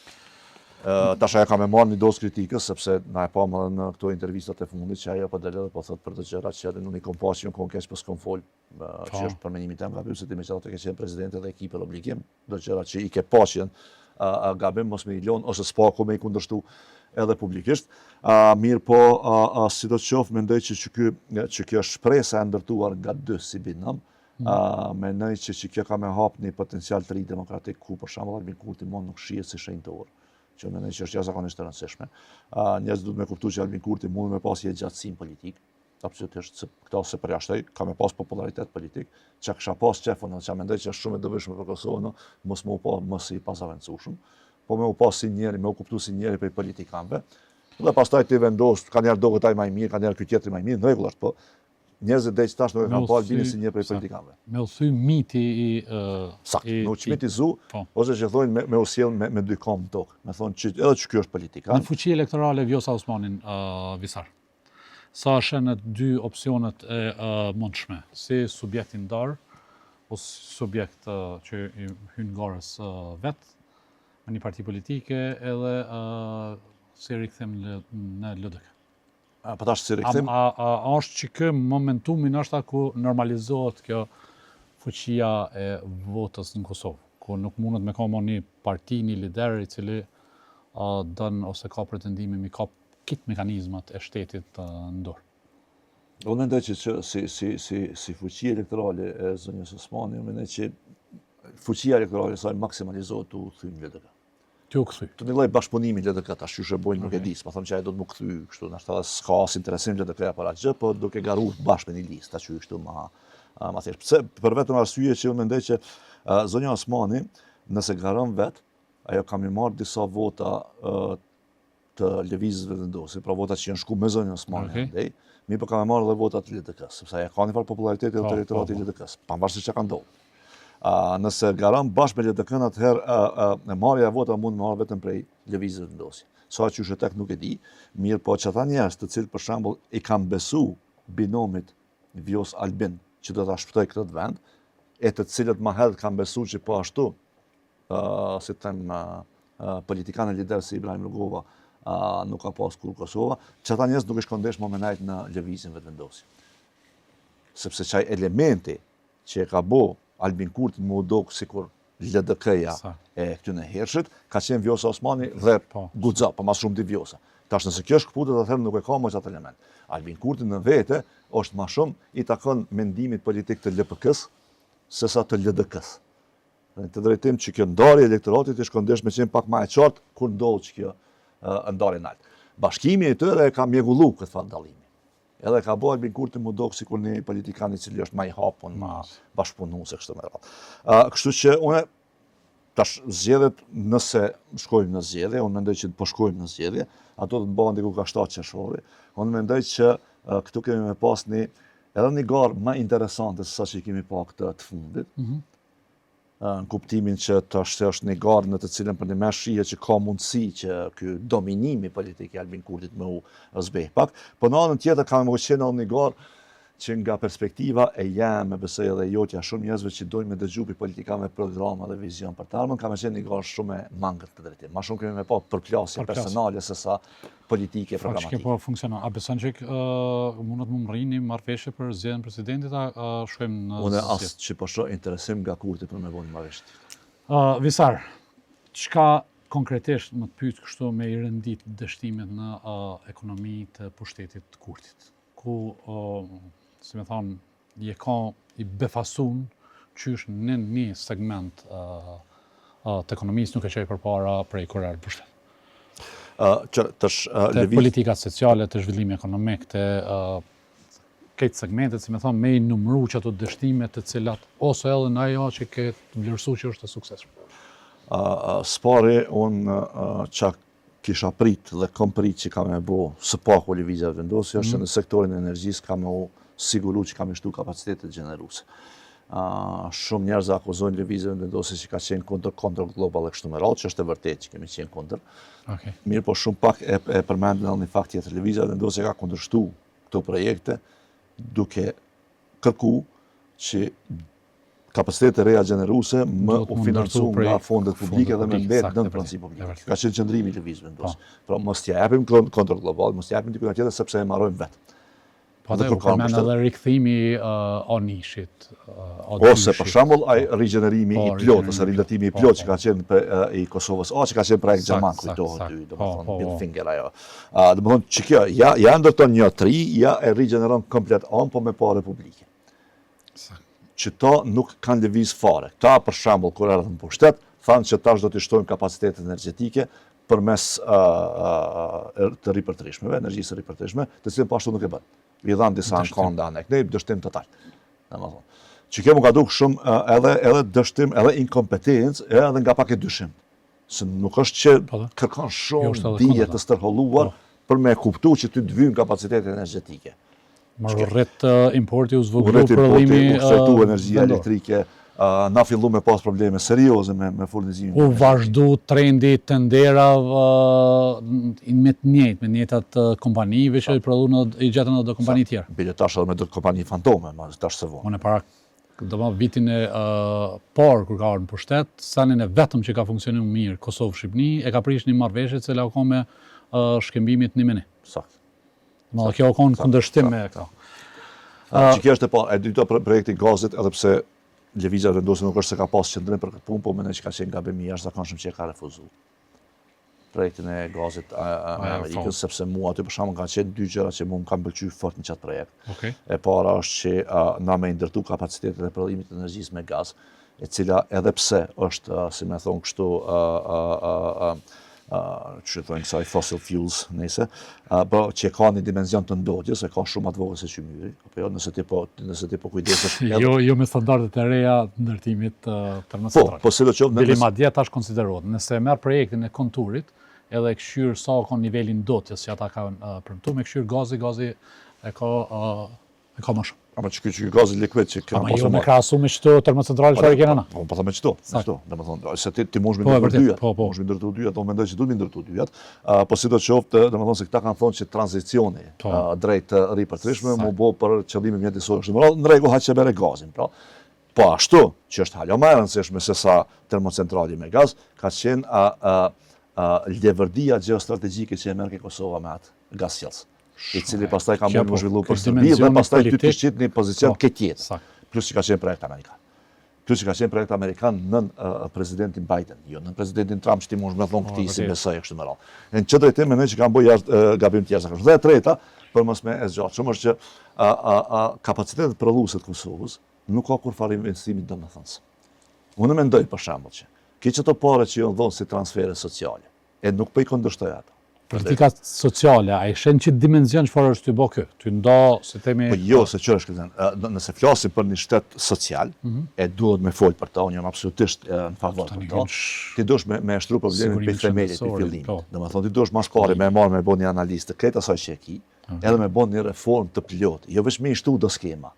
Tash ajo ka me marrë një dozë kritikës, sepse na e pam edhe në këto intervistat e fundit që ajo po dalë dhe po thot për të gjëra që edhe nuk i kom pasur, nuk keq pas kom fol, që është për mendimin tim, ka pyetur ti me çfarë të ke qenë presidenti dhe ekipi obligim, do gjëra që i ke pasur gabim mos me i lon ose s'pa ku me i kundërshtu edhe publikisht. Mirë po, sidoqoftë mendoj që kjo shpresë e ndërtuar nga dy si binam, mendoj që kjo ka me hap një potencial të ri demokratik ku për shembull Albin Kurti mund nuk shihet si shenjtor, që mendoj që është jashtëzakonisht e rëndësishme. Njerëzit duhet me kuptuar që Albin Kurti mund me pas jetëgjatësim politik, absolutisht, këta se përjashtoj, ka me pas popularitet politik, që kisha pas qefën, që mendoj që është shumë e dobishme për Kosovën, mos i pasavencushëm, po me u pas si njeri, me u kuptu si njeri për politikanëve, dhe pastaj ti vendos, ka njerë do këtaj maj mirë, ka njerë ky tjetri maj mirë, në rregull është, po njerëzit dhe që tash nuk e kanë pa Albinin si njeri për politikanëve. Me u thy miti i... Sakt, me u qmitizu, ose që thonë me u sjell me dy kam tokë, me thonë që edhe që kjo është politikan. Në fuqi elektorale Vjosa Osmanin, Visar, sa është në dy opsionet e mundshme, si subjekt i ndarë, ose subjekt që i hyn garës vetë, me një parti politike, edhe si rikthim në LDK. Po tash si rikthim? A është që kë momentumin është ku normalizohet kjo fuqia e votës në Kosovë, ku nuk mundet me ka një parti, një lider i cili dën ose ka pretendime mi ka kitë mekanizmat e shtetit në dorë. Unë mendoj që si fuqia elektorale e zonjës Osmani, unë mendoj që fuqia elektorale saj maksimalizohet u thym LDK. T'ju kthy. Të një lloj bashkëpunimi LDK tash që bojnë nuk e di, s'po them që ai do të më kthy kështu, ndoshta s'ka as interesim LDK para gjë, po duke garuar bashkë me një listë, tash kështu ma thjesht. Pse për vetëm arsye që unë mendoj që zonja Osmani, nëse garon vet, ajo kam i marrë disa vota të lëvizjes vetëvendosje, pra vota që janë shku me zonjën Osmani andej, mirë po kam marrë edhe vota të LDK-s, sepse ajo ka një farë populariteti edhe territorati i LDK-s, pavarësisht çka ka ndodhur. Nëse garon bashkë me LDK-n, atëherë marrja e vota mund të marrë vetëm prej lëvizjes vetëvendosje. Sa që është tek nuk e di, mirë po që ata njerëz të cilët për shembull i kanë besu binomit Vjos Albin që do ta shpëtoj këtë vend, e të cilët më herët kanë besu që po ashtu, si të them, politikanë e lider si Ibrahim Rugova nuk ka pas kur Kosova, që ata njerëz nuk e shkondesh më me najt në lëvizjen vetëvendosje. Sepse çaj elementi që e ka bo Albin Kurti më udok sikur LDK-ja e këtyne hershit, ka qenë Vjosa Osmani dhe Guxha, pa mas shumë di Vjosa. Tash nëse kjo është kputet, atëherë nuk e ka më atë element. Albin Kurti në vete është më shumë i takon mendimit politik të LPK-s sesa të LDK-s. Në të drejtim që kjo ndarje elektoratit i shkondesh me qenë pak më e qartë kur ndodh që kjo ndarje nalt. Bashkimi i tyre ka mjegullu këtë fat dallimi. Edhe ka bo Albin Kurti më dok sikur një politikan i cili është më i hapun, më bashkëpunues kështu me radhë. Kështu që unë tash zgjedhjet, nëse shkojmë në zgjedhje, unë mendoj që po shkojmë në zgjedhje, ato do të bëhen diku ka 7 qershori. Unë mendoj që këtu kemi me pas edhe një garë më interesante se sa që kemi pa këtë të fundit. Në kuptimin që tash është një garë në të cilën për një me shihet që ka mundësi që ky dominimi politik i Albin Kurtit me u zbeh pak, po në anën tjetër ka më qenë një garë që nga perspektiva e jam, e besoj edhe jotja shumë njerëzve që dojnë me dëgju pi politikanëve programa dhe vizion për të ardhmen, ka më qenë një garë shumë e mangët të drejtim. Ma shumë kemi me pa përplasje personale se sa politike programatike. Që po funksionon. A beson që mundet më rrini marrëveshje për zgjedhjen e presidentit, a shkojmë në Unë as që po shoh interesim nga Kurti për me bënë marrëveshje. Visar, çka konkretisht më të pyet kështu me i rëndit dështimet në ekonomi të pushtetit të Kurtit, ku si me thonë, je ka i befasun qysh në një segment të ekonomisë nuk e qej përpara prej kur erdhi pushtet. Të politikat sociale, të zhvillimi ekonomik, të këtë segmentet, si me thonë, me i numru që ato dështimet të cilat, ose edhe në ajo që ke vlerësu që është të suksesshëm. Spari, unë që kisha prit dhe kom prit që ka me bo së paku lëvizja vendosje, është në sektorin e energjisë ka me siguru që kam shtu kapacitetet gjeneruse. Shumë njerëz akuzojnë lëvizjen vendosje që ka qenë kundër global e kështu me radhë, që është e vërtetë që kemi qenë kundër. Mirë, po shumë pak e përmendën edhe një fakt tjetër. Lëvizja vendosje ka kundërshtu këto projekte duke kërku që kapacitetet reja gjeneruse më u financu nga fondet publike dhe me mbetë në pronësi publike. Ka qenë qëndrimi i lëvizjes vendosje. Pra mos t'ja japim kundër global, mos t'ja japim diku tjetër sepse e marrojmë vetë. Po dhe u përmend edhe rikthimi Onishit. Ose për shembull ai rigenerimi i plot ose riletimi i plot që ka qenë i Kosovës, që ka qenë projekt Gjerman, kujtohet ty, domethënë Bill Finger ajo. Domethënë që kjo ja ndërton një tri, ja e rigjeneron komplet po me parë publike. Që ta nuk kanë lëviz fare. Ta për shembull kur erdhën në pushtet, thanë që tash do të shtojnë kapacitetet energjetike përmes të ripërtrishmeve, energjisë së ripërtrishme, të cilën po ashtu nuk e bën. I dhanë disa ankonda anek, ne dështim total. Që kjo më ka duk shumë edhe dështim, edhe inkompetencë, edhe nga pak e dyshim. Se nuk është që kërkon shumë dije të stërholluar për me kuptu që ty të vynë kapacitetet energjetike. Më rrët importi u zvoglu prodhimi u shtrejtu energjia elektrike, na fillu me pas probleme serioze me furnizimin. U vazhdu trendi të nderave me të njëjtat kompanive që i gjetën edhe kompani tjera. Bile tash edhe me do kompani fantome, tash se vonë. Unë para vitin e parë kur ka ardhur në pushtet, sanin e vetëm që ka funksionuar mirë Kosovë-Shqipëni e ka prish një marrëveshje që la ka me shkëmbimit 1 minutë. Sakt. Ma kjo ka në kundërshtim me këto. Që kjo është e parë, e dyta projekti gazit, edhe pse lëvizja vendosje nuk është se ka pas qëndrim për këtë punë, po mendoj që ka qenë gabim i jashtëzakonshëm që e ka refuzuar projektin e gazit me Amerikën, sepse mua aty për shkakun kanë qenë 2 gjëra që mua më kanë pëlqyer fort në çat projekt. E para është që na me ndërtu kapacitetet e prodhimit të energjisë me gaz, e cila edhe pse është, si me thonë kështu, që thonë kësaj fossil fuels, nëse, që ka një dimenzion të ndodjes, e ka shumë atë vogël se qymyri, apo jo, nëse ti po kujdesesh. Jo me standardet e reja të ndërtimit termocentral. Po, sidoqoftë Bilima dje tash konsiderohet. Nëse merr projektin e konturit, edhe e këshyr sa ka nivelin ndotjes që ata kanë premtuar, me këshyr gazi e ka më shumë. Ama që gazi likuid që Ama jo me krahasu me çto termocentrale çfarë kena na. Po me çto, domethënë se ti mund të ndërtu dyja. Mund të ndërtu dyja, do mendoj se duhet të ndërtu dyjat. Po sidoqoftë, domethënë se këta kanë thonë që tranzicioni drejt ripërtërishme mu bë për qëllime mjedisorë. Në rregull ha që merre gazin, pra. Po ashtu, që është hala më e rëndësishme se sa termocentrali me gaz, ka qenë levërdia geostrategjike që e merr Kosova me atë gazsjellës, i cili pastaj ka mund të zhvillu për Serbi dhe pastaj ty të shqit një pozicion këtë tjetër. Plus që ka qenë projekt amerikan. Plus që ka qenë projekt amerikan nën presidentin Biden, jo nën presidentin Trump, që ti mund me thonë këti si besoj e kështu më radhë. Në që drejtim mendoj që kanë bërë gabim të jashtëzakonshëm. Dhe e treta, për mos me e zgjatshëm, është që kapacitetet prodhuese të Kosovës nuk ka kur farë investimit domethënës. Unë mendoj për shembull që këtë çto parë që janë dhënë si transfere sociale, e nuk po i kundërshtoj ato. Politika sociale, a i shenë që dimenzion çfarë është të bë kë? Ty ndo, se temi... Po jo, se që është këtë, nëse flasim për një shtet social, e duhet me folë për ta, unë jam absolutisht në favor për ta, ti dush me shtru problemin për themelit, për fillimit. Dhe me thonë, ti dush mashkari me marrë me bo një analistë të krejt asaj që e ki, edhe me bo një reform të plot, jo veç me i shtu do skema,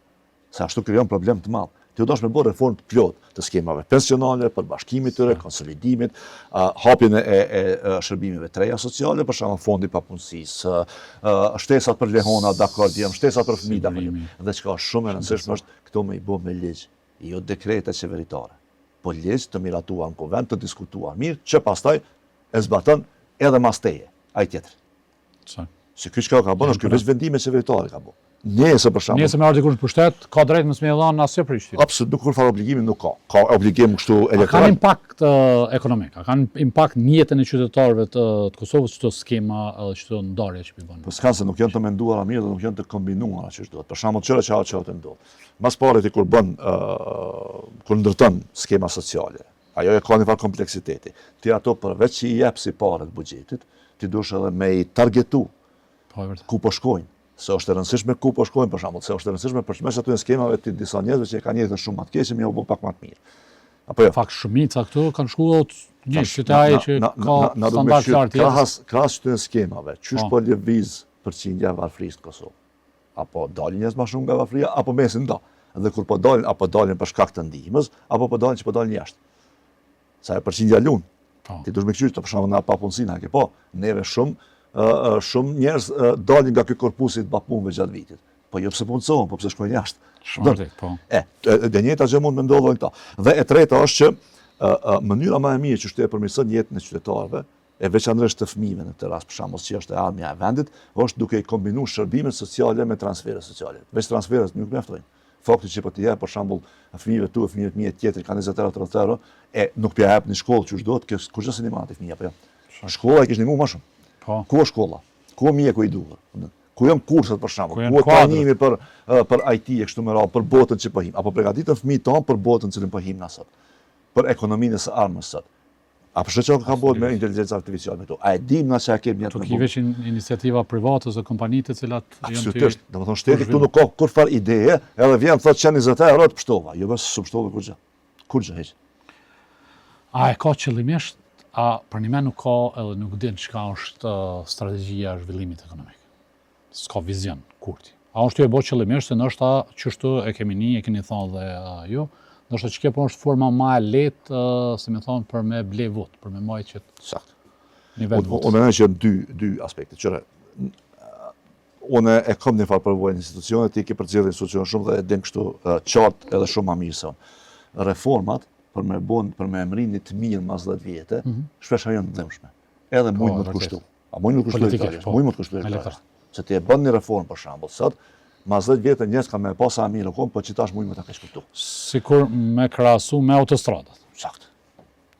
se ashtu krijon problem të madh. Ti dush me bo reform të plot të skemave pensionale, për bashkimit tyre, konsolidimit, hapjen e shërbimeve të reja sociale, për shembull fondi papunësisë, shtesat për lehona dakordjem, shtesat për fëmijë dakordjem. Dhe çka është shumë e rëndësishme është këto me i bë me ligj, jo dekrete qeveritare, po ligj të miratuar në konvent, të diskutuar mirë, që pastaj e zbaton edhe mas teje, ai tjetër. Se ky çka ka bën është ky veç vendime qeveritare ka bën. Nëse për shembull. Nëse me ardhi kur në pushtet, ka drejt mos më dhënë asgjë Prishtinë. Absolutisht, nuk kur fare obligimi nuk ka. Ka obligim kështu elektoral. Ka impakt ekonomik, ka impakt në jetën e qytetarëve të Kosovës çdo skema edhe çdo ndarje që bën. Po s'kan se nuk janë të menduara mirë dhe nuk janë të kombinuara që duhet. Për shembull, çfarë çao të ndodh. Mas pare ti kur bën kur ndërton skema sociale, ajo e ka një farë kompleksiteti. Ti ato përveç që i jep si parë të buxhetit, ti dush edhe me i targetu. Ku po shkojnë. Se është e rëndësishme ku po shkojnë për shembull, se është e rëndësishme për mes aty në skemave të disa njerëzve që kanë jetën shumë më të keqe, më u bë pak më të mirë. Apo jo. Fakt shumica këtu kanë shkuar një qytetari që ka standard qartë. Krahas të skemave, çysh po lëviz përqindja e varfërisë në Kosovë. Apo dalin njerëz më shumë nga varfëria, apo mesin ndo. Dhe kur po dalin, apo dalin për shkak të ndihmës, apo po dalin që po dalin jashtë. Sa e përqindja lun. Ti duhet me qysh të për shembull na papunësinë, ke po, neve shumë njerëz dalin nga ky korpusi të bapunëve gjatë vitit. Po jo pse punësohen, po pse shkojnë jashtë. Vërtet, po. Dhe njëjta gjë mund të ndodhë këta. Dhe e treta është që mënyra më e mirë që e përmirëson jetën e qytetarëve, e veçanërisht të fëmijëve në këtë rast, për shembull, që është e armja e vendit, është duke i kombinuar shërbimet sociale me transfere sociale. Veç transferet nuk mjaftojnë. Fakti që po t'i jep për shembull fëmijëve tu, fëmijët mia tjetër kanë 20 euro, 30 euro, e nuk pja hap në shkollë që duhet, kur çdo sinimati fëmijë apo jo. Shkolla e kish ndihmuar më shumë. Ku është shkolla? Ku mjeku i duhur? Ku janë kurset për shembull? Ku është planimi për IT e kështu me radhë, për botën që po him, apo përgatitën fëmijët tonë për botën që po him na sot, për ekonominë së ardhmës sot. Apo çka ka bëu me intelencën artificiale me to? A e dim na çka kemi atë? Ki veç iniciativa private ose kompanitë të cilat janë të absolutisht, domethënë shteti këtu nuk ka kur far ide, edhe vjen thotë çan 20 euro të pshtova, jo bas subshtova kurrë. Kurrë hiç. A e ka qëllimisht për një me nuk ka edhe nuk din çka është strategjia e zhvillimit ekonomik. S'ka vizion kurti. A është e bo qëllimisht se nështë qështu e keni thonë dhe ju, nështë që kjo është forma ma e letë, si me thonë, për me ble vot, për me majtë që Sakt. Nivel vot. Unë mendoj që janë dy aspekte. Qëre, unë e kam një farë përvojë në institucionet, ti ke përcjellë institucion shumë dhe e din kështu qartë edhe shumë më mirë se unë. Reformat për me emrinit të mirë mas 10 vjetë, shpesh janë të dëmshme. Edhe mund më të kushtu. A mund më të kushtu elektorisht. Se ti e bën një reformë për shembull sot, mas 10 vjetë njerëz kanë më pas sa mirë kom, po qitash mund më ta kesh kuptu. Sikur me krahasu me autostradat. Sakt.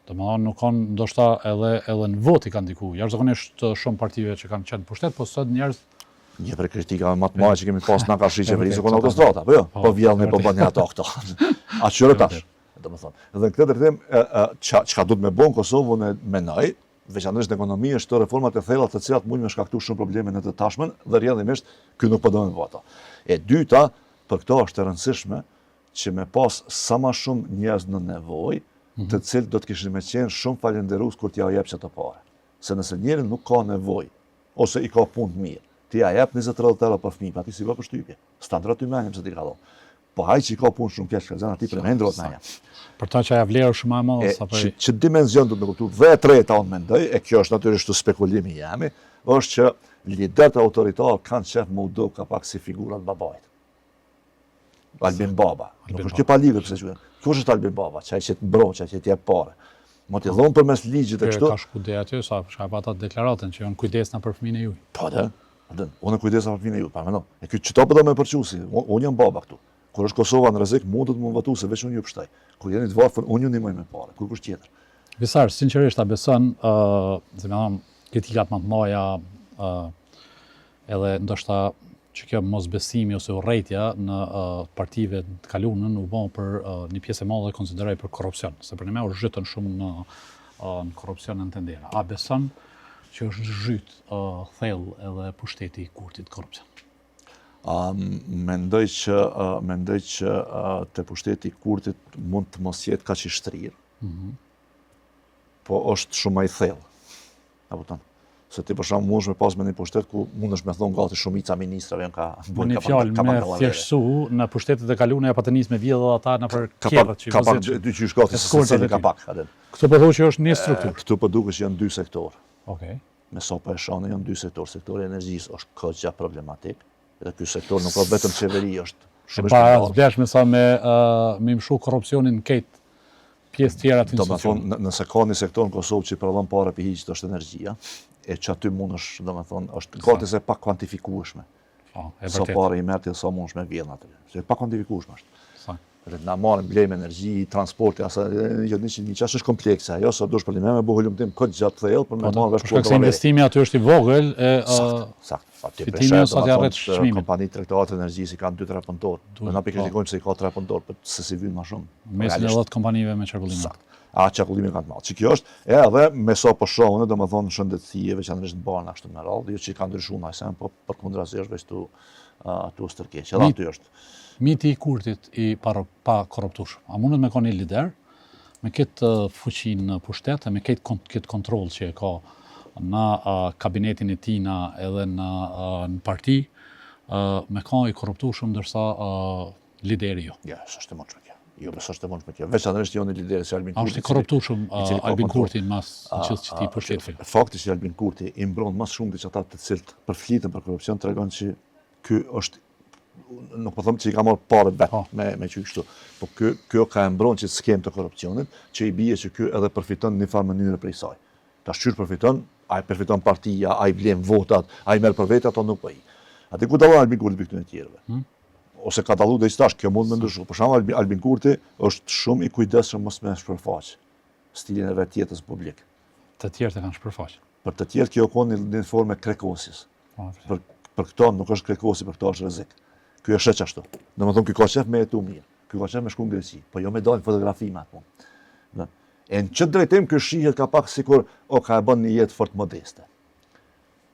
Domethënë nuk kanë ndoshta edhe në vot i kanë ndiku. Jashtëzakonisht shumë partive që kanë qenë pushtet, po sot njerëz një për kritika më të madhe që kemi pas na ka shi qeverisë kon autostrada, po jo. Po vjellni po bën ato këto. A çore tash. domethënë. Dhe në këtë drejtim çka duhet me bën Kosovë në mendoj, veçanërisht në ekonomi, është të reformat e thella të cilat mund me shkaktuar shumë probleme në të tashmen dhe rrjedhimisht ky nuk po do me vota. E dyta, për këto është e rëndësishme që me pas sa më shumë njerëz në nevojë, të cilët do të kishin me qenë shumë falënderues kur t'ja jep çato parë. Se nëse njëri nuk ka nevojë ose i ka punë të mirë, ti ja jep 20-30 euro për fëmijë, aty si ka përshtypje. Standard ty mënim se ti ka dhënë. Po haj që i ka punë shumë keq, kanë aty për mendrot na ja. Për ta që ajo vlerë shumë më e madhe sapo që dimension do të kuptoj. Dhe e treta unë mendoj, e kjo është natyrisht spekulimi jemi, është që liderët autoritarë kanë qef më do ka pak si figurat babait. Albin Baba. Nuk është që pa ligë pse quhen. Kush është Albin Baba? Çaj që të mbroq, që të jep parë. Mo t'i dhon përmes ligjit e kështu. Ka shku deri aty sa ka ata deklaratën që janë kujdesna për fëmijën e juaj. Po unë kujdesna për fëmijën e juaj, pa mendon. E ky çto po do më përçusi. Unë jam baba këtu. Kur është Kosova në rrezik, mund të më votu se veç unë ju pështaj. Kur jeni të varfër, unë ju ndihmoj me parë. Kur kush tjetër. Visar, sinqerisht ta beson, se më thon kritikat më të mëdha edhe ndoshta që kjo mosbesimi ose urrëtia në partive të kalunën u bën për një pjesë e madhe konsideroj për korrupsion, se për ne u zhytën shumë në korrupsion në tendera. A beson që është zhyt thellë edhe pushteti i Kurtit korrupsion? Mendoj që te pushteti i Kurtit mund të mos jetë kaq i shtrirë. Po është shumë më i thellë. Apo ton. Se ti për shkak mundesh me pas me një pushtet ku mundesh me thonë gati shumica ministrave janë ka bën një fjalë me thjeshtësu në pushtetet e kaluara apo të nisë me vjedhë ata në për kjerrët që ka pak dy qysh gati se ka pak atë. Këtu po thonë që është një strukturë. Këtu po duket që janë dy sektorë. Okej. Me sa po e shohën janë dy sektorë. Sektori i energjisë është kogja problematik. Dhe ky sektor nuk ka vetëm qeveri, është shumë para zbjashme sa me mshu korrupsionin këtë pjesë tjera të institucionit. Domethënë nëse ka një sektor në Kosovë që prallon parë për hiç është energjia, e që aty mundesh, domethënë është gati se pa kuantifikueshme. Sa parë i merr sa mundesh me vjedh aty. Se pa kuantifikueshme është. Na marrim blejmë energji, transporti, një çast është komplekse, ajo sa dush për me buhulumtim kod gjatë thellë për me marrë vesh për shkak se investimi aty është i vogël e Sakt. Fitimi sa të arret çmimin. Kompanitë tregtare të energjisë kanë 2-3 punëtor. Ne na pikëllikojmë se i ka 3 punëtor, por se si vjen më shumë. Mesin e 10 kompanive me çarkullim. Sakt. Çarkullimi kanë të madh. Kjo është edhe me sa po shohun, domethënë shëndetësie veçanërisht në barna ashtu me radhë, jo që kanë ndryshuar më sen, po përkundrazi është veç tu stërkeq. Edhe aty është. Miti i Kurtit i pa korruptueshëm. A mundet me ka një lider me këtë fuqinë në pushtet e me këtë kontroll që e ka në kabinetin e tina edhe në parti, me ka i korruptueshëm ndërsa lideri jo? Ja, s'është e mundshme kjo. Jo, s'është e mundshme kjo. Veçanërisht jo në lideri si Albin Kurti. Është i korruptueshëm Albin Kurti mbas që ti pushtetit. Fakti që Albin Kurti i mbron më shumë se ata të cilët përfliten për korrupsion tregon që ky është nuk po them që i ka marrë parë vetë me që kështu, po kjo ka e mbron që skem të korrupsionit, që i bie që ky edhe përfiton në një farë mënyrë prej saj. Tash çysh përfiton, ai përfiton partia, ai blen votat, ai merr për vetë ato nuk po i. Atë ku dallon Albin Kurti këtu në tjerëve. Ose ka dalluar deri tash, kjo mund më ndryshu. Për shembull Albin Kurti është shumë i kujdesshëm mos me shpërfaq stilin e vetë jetës publik. Të tjerët e kanë shpërfaq. Për të tjerë kjo ka një formë krekosis. Për këto nuk është krekosi, për këto është rrezik. Ky është çka ashtu. Domethënë ky ka qef me jetu mirë. Ky ka qef me shku në Greqi, po jo me dalë fotografi me atë. E në çdo drejtim ky shihet ka pak sikur ka e bën një jetë fort modeste.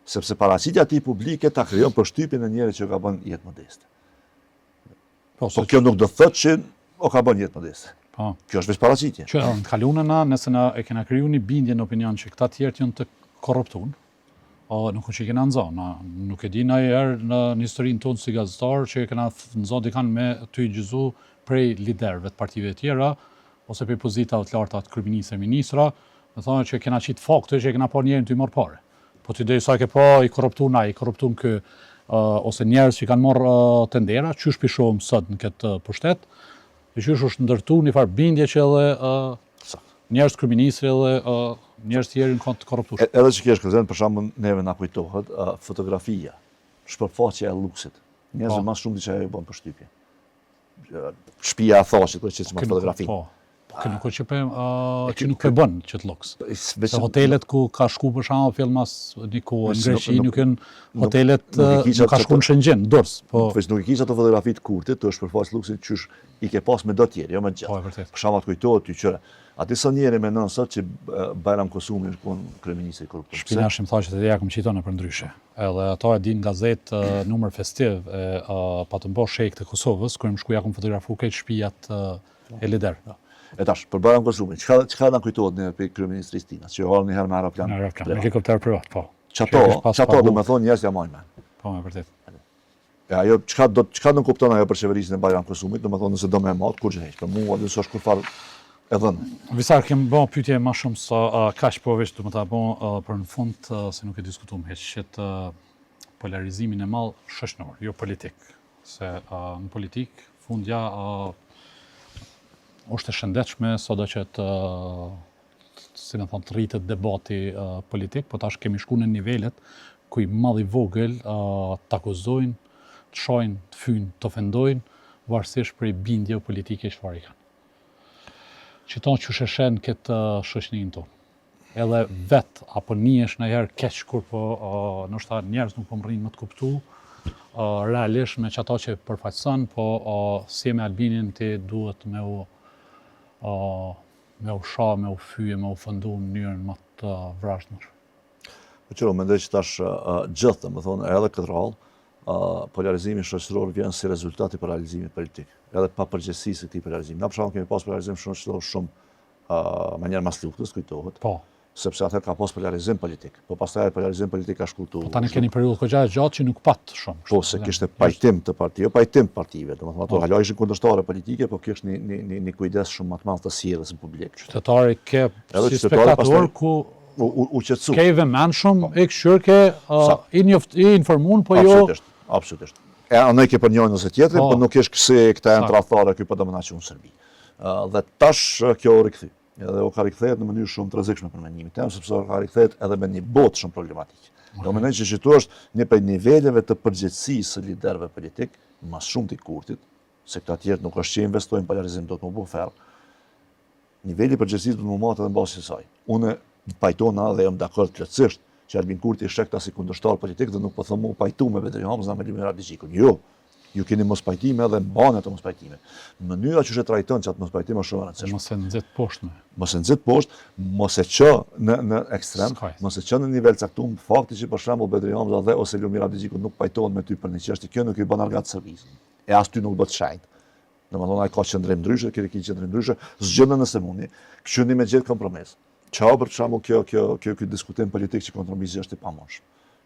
Sepse paraqitja e tij publike ta krijon përshtypjen e njerit që ka bën jetë modeste. Po kjo nuk do të thotë që ka bën jetë modeste. Po. Kjo është vetë paraqitje. Që në kalunën nëse e kena kriju një bindje në opinion që këta tjerë janë të korruptuar. Nuk që i kena nëzo, nuk e di na herë në historinë tonë si gazetar që i kena nëzo di kanë me të i gjyzu prej liderëve të partive tjera, ose prej pozitave të larta të kryeministra e ministra, me thonë që kena qitë fakte që i kena po njerën të i morë pare. Po të idej sa ke po i korruptun kë, ose njerës që i kanë morë tendera, që është pishohëm sot në këtë pushtet, dhe që është ndërtu një farë bindje që edhe njerës kryeministri edhe njerëz tjerë në të korruptueshëm. Edhe që kjo është këzën, për shembull neve na kujtohet fotografia, shpërfaqja e luksit. Njerëzit më shumë diçka e bën përshtypje. Shtëpia e thashit kur çes me fotografi. Po Kë nuk që nuk po bën që të luks. Se hotelet ku ka shku për shembull filmas diku në Greqi nuk janë hotelet nuk ka shku në Shëngjin, Dors, po. Veç nuk i kisha ato fotografi të kurtit, të është përfaqës luksit qysh i ke pas me do tjerë, jo me Po, e gjatë. vërtet. Për shembull të kujtohet ty qëre. Aty sa njerë me nën sot që Bajram Kosumi është konë kryeministri korruptor. Shpinash më tha që të ja kom qitone për ndryshe. Edhe ato e din gazetë numër festiv pa të mbosh shejk të Kosovës, kur më shkuja kom fotografu këtë shtëpiat e lider. E tash, për Bajram Kosumi, çka na kujtohet në për kryeministrisë Tinas, që hall një herë me aeroplan. Në aeroplan, me helikopter privat, po. Çato do të thonë njerëz ja marrin mend. Po, me vërtet. E ajo çka do të kupton ajo për qeverisjen e Bajram Kosumit, do të thonë nëse do më mat kur gjej. Për mua do të thosh kur fal e dhënë. Visar kem bën pyetje më shumë sa kaq po veç do të ta bën për në fund se nuk e diskutuam hiç që polarizimin e madh shoqëror, jo politik. Se në politik fundja është e shëndetshme sado që si më thonë të rritet debati politik, po tash kemi shku në nivelet ku i madh i vogël të akuzojnë, të shojnë, të fynë, të ofendojnë, varësisht për i bindje politike çfarë i kanë. Qiton që sheshen këtë shoqërinë tonë. Edhe vetë, apo nihesh ndonjëherë keq kur po ndoshta njerëz nuk po mrrin më të kuptu, realisht me çato që përfaqëson, po si me Albinin ti duhet me u sha, me u fyje, me u fundu në mënyrën më të vrashtshme. Po qëro, mendoj që tash gjithë, më thonë, edhe këtë rallë, polarizimi shoqëror vjen si rezultat i paralizimit politik, edhe pa përgjegjësisë së këtij polarizimi. Na për shembull kemi pas polarizim shoqëror shumë manierë mas luftës, kujtohet. Po. Sepse atëherë ka pas polarizim politik. Po pastaj polarizim politik ka shkutu. Po tani keni periudhë goxha gjatë që nuk pat shumë. Po se kishte pajtim të partive, pajtim partive, domethënë ato hala ishin kundërshtare politike, po kjo është një kujdes shumë më të madh të sjelljes në publik. Qytetari ke si spektator ku u qetësu. Ke i vëmendshëm, e këshyrke, i informuar, po jo. Absolutisht. E anoj ke për njërin ose tjetrin, po nuk është se këta janë tradhtare këtu po do më na çon në Serbi. Dhe tash kjo u rikthy. Edhe u ka rikthehet në mënyrë shumë të rrezikshme për mendimin tim, sepse u ka rikthehet edhe me një botë shumë problematike. Do mendoj që këtu është një prej niveleve të përgjegjësisë së liderëve politik, më shumë të kurtit, se këta tjerë nuk është që investojnë polarizim do të më bëj ferr. Niveli i përgjegjësisë do të më marrë edhe mbasi saj. Unë pajtona dhe jam dakord plotësisht që Albin Kurti shek ta si kundërshtar politik dhe nuk po them u pajtu me Vedri Hamza me Limin Radiçikun. Jo. Ju keni mos pajtime edhe mban ato mos pajtime. Mënyra që e trajton çat mos pajtime është shumë e rëndësishme. Mos e nxit poshtë. Mos e nxit poshtë, mos e çë në ekstrem, mos e çë në nivel caktuar. Fakti që për shembull Vedri Hamza dhe ose Limin Radiçiku nuk pajtohen me ty për një çështje, kjo nuk i bën argat servisin. E as ty nuk bëhet shajt. Domethënë ai ka qendrim ndryshe, keni qendrim ndryshe, zgjidhni nëse mundi. Këshilni me gjetë kompromis. Çao për shembull kjo diskutim politik që kompromisi është i pamundur.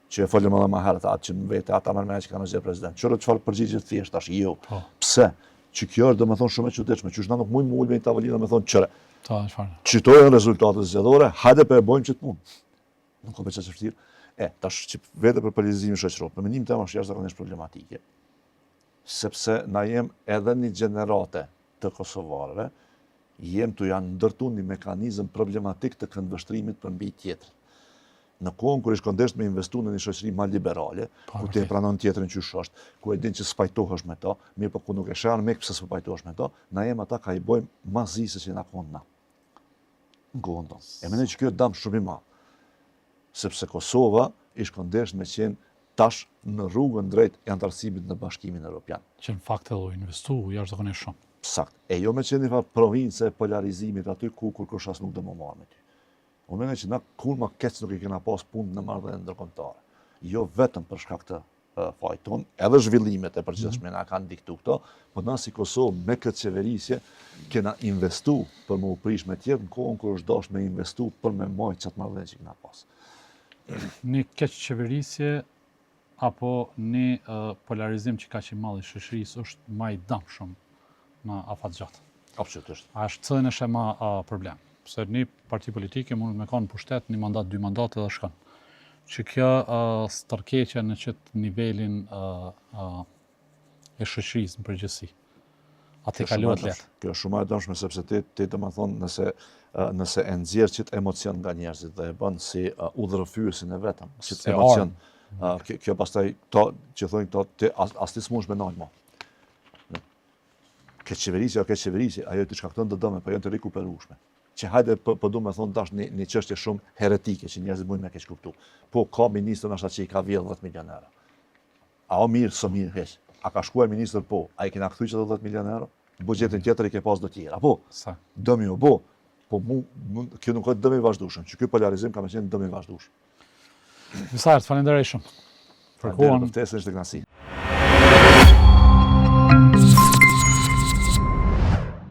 Që e folëm edhe më herët atë që në vete ata më që kanë zgjedhur president. Çfarë përgjigje thjesht tash jo. Pse? Që kjo është domethënë shumë e çuditshme. Qysh na nuk mund më ulë në tavolinë domethënë çfarë. Çfarë? Çitojnë rezultatet zgjedhore, hajde po e bëjmë që të punë. Nuk ka bëjë çështje. Tash që vete për politizimin shoqëror, për mendimin tim është jashtëzakonisht problematike. Sepse na jem edhe një gjenerate të kosovarëve, jem tu janë ndërtuar një mekanizëm problematik të këndvështrimit për mbi tjetrin. Në kohën kur është kundërsht me investu në një shoqëri më liberale, ku ti pranon tjetrin qysh është, ku e din që spajtohesh me to, mirë po ku nuk e shan me pse spajtohesh me to, na jem ata ka i bojmë mazi se që na kon na. Në kohën tonë. E mendoj që kjo dëm shumë i madh. Sepse Kosova është kundërsht me qenë tash në rrugën drejt e antarësimit në Bashkimin Evropian. Që në fakt edhe u investu jashtëzakonisht shumë. Sakt. E jo me qenë një provincë e polarizimit aty ku kur kush nuk do më marrë me ty. Unë mendoj që na kur më keq nuk i kena pas punë në marrëdhënie ndërkombëtare. Jo vetëm për shkak të fajit ton, edhe zhvillimet e përgjithshme na kanë diktuar këto, por na si Kosovë me këtë qeverisje kena investu për më u prish me tjetër në kohën kur është dashur me investu për me majt çat marrëdhënie që kena pas. Një keq qeverisje apo një polarizim që kaq i madh i shoqërisë është më i dëmshëm në afatgjat. Absolutisht. A është cënë është më problem. Se një parti politike mund me kanë pushtet, një mandat, 2 mandate dhe shkon. Që kjo stërkeqja në qëtë nivelin e shoqërisë në përgjithësi. Atë kalohet lehtë. Kjo është shumë e dëmshme sepse ti domethënë nëse e nxjerr çit emocion nga njerëzit dhe e bën si udhërrëfyesin e vetëm, çit emocion. Kjo pastaj to që thonë këto ti as ti s'mundesh me nal më. këtë qeverisje o këtë qeverisje, ajo të shkakton të dëme, po janë të rikuperueshme. Që hajde po du me thonë tash një çështje shumë heretike që njerëzit mund me keq kuptu. Po ka ministër nashta që i ka vjedh 10 milion euro. A o mirë, së mirë, heq. A ka shkuar ministër po, a i kena kthy që 10 milion euro? Buxhetin tjetër i ke pas do tjera. Po, Sa? dëmi o bo, po kjo nuk është dëmi i vazhdueshëm, që ky polarizim ka me qenë dëmi i vazhdueshëm. Visart, falenderoj shumë. Për Faleminderit kohën. për ftesën, ishte kënaqësi.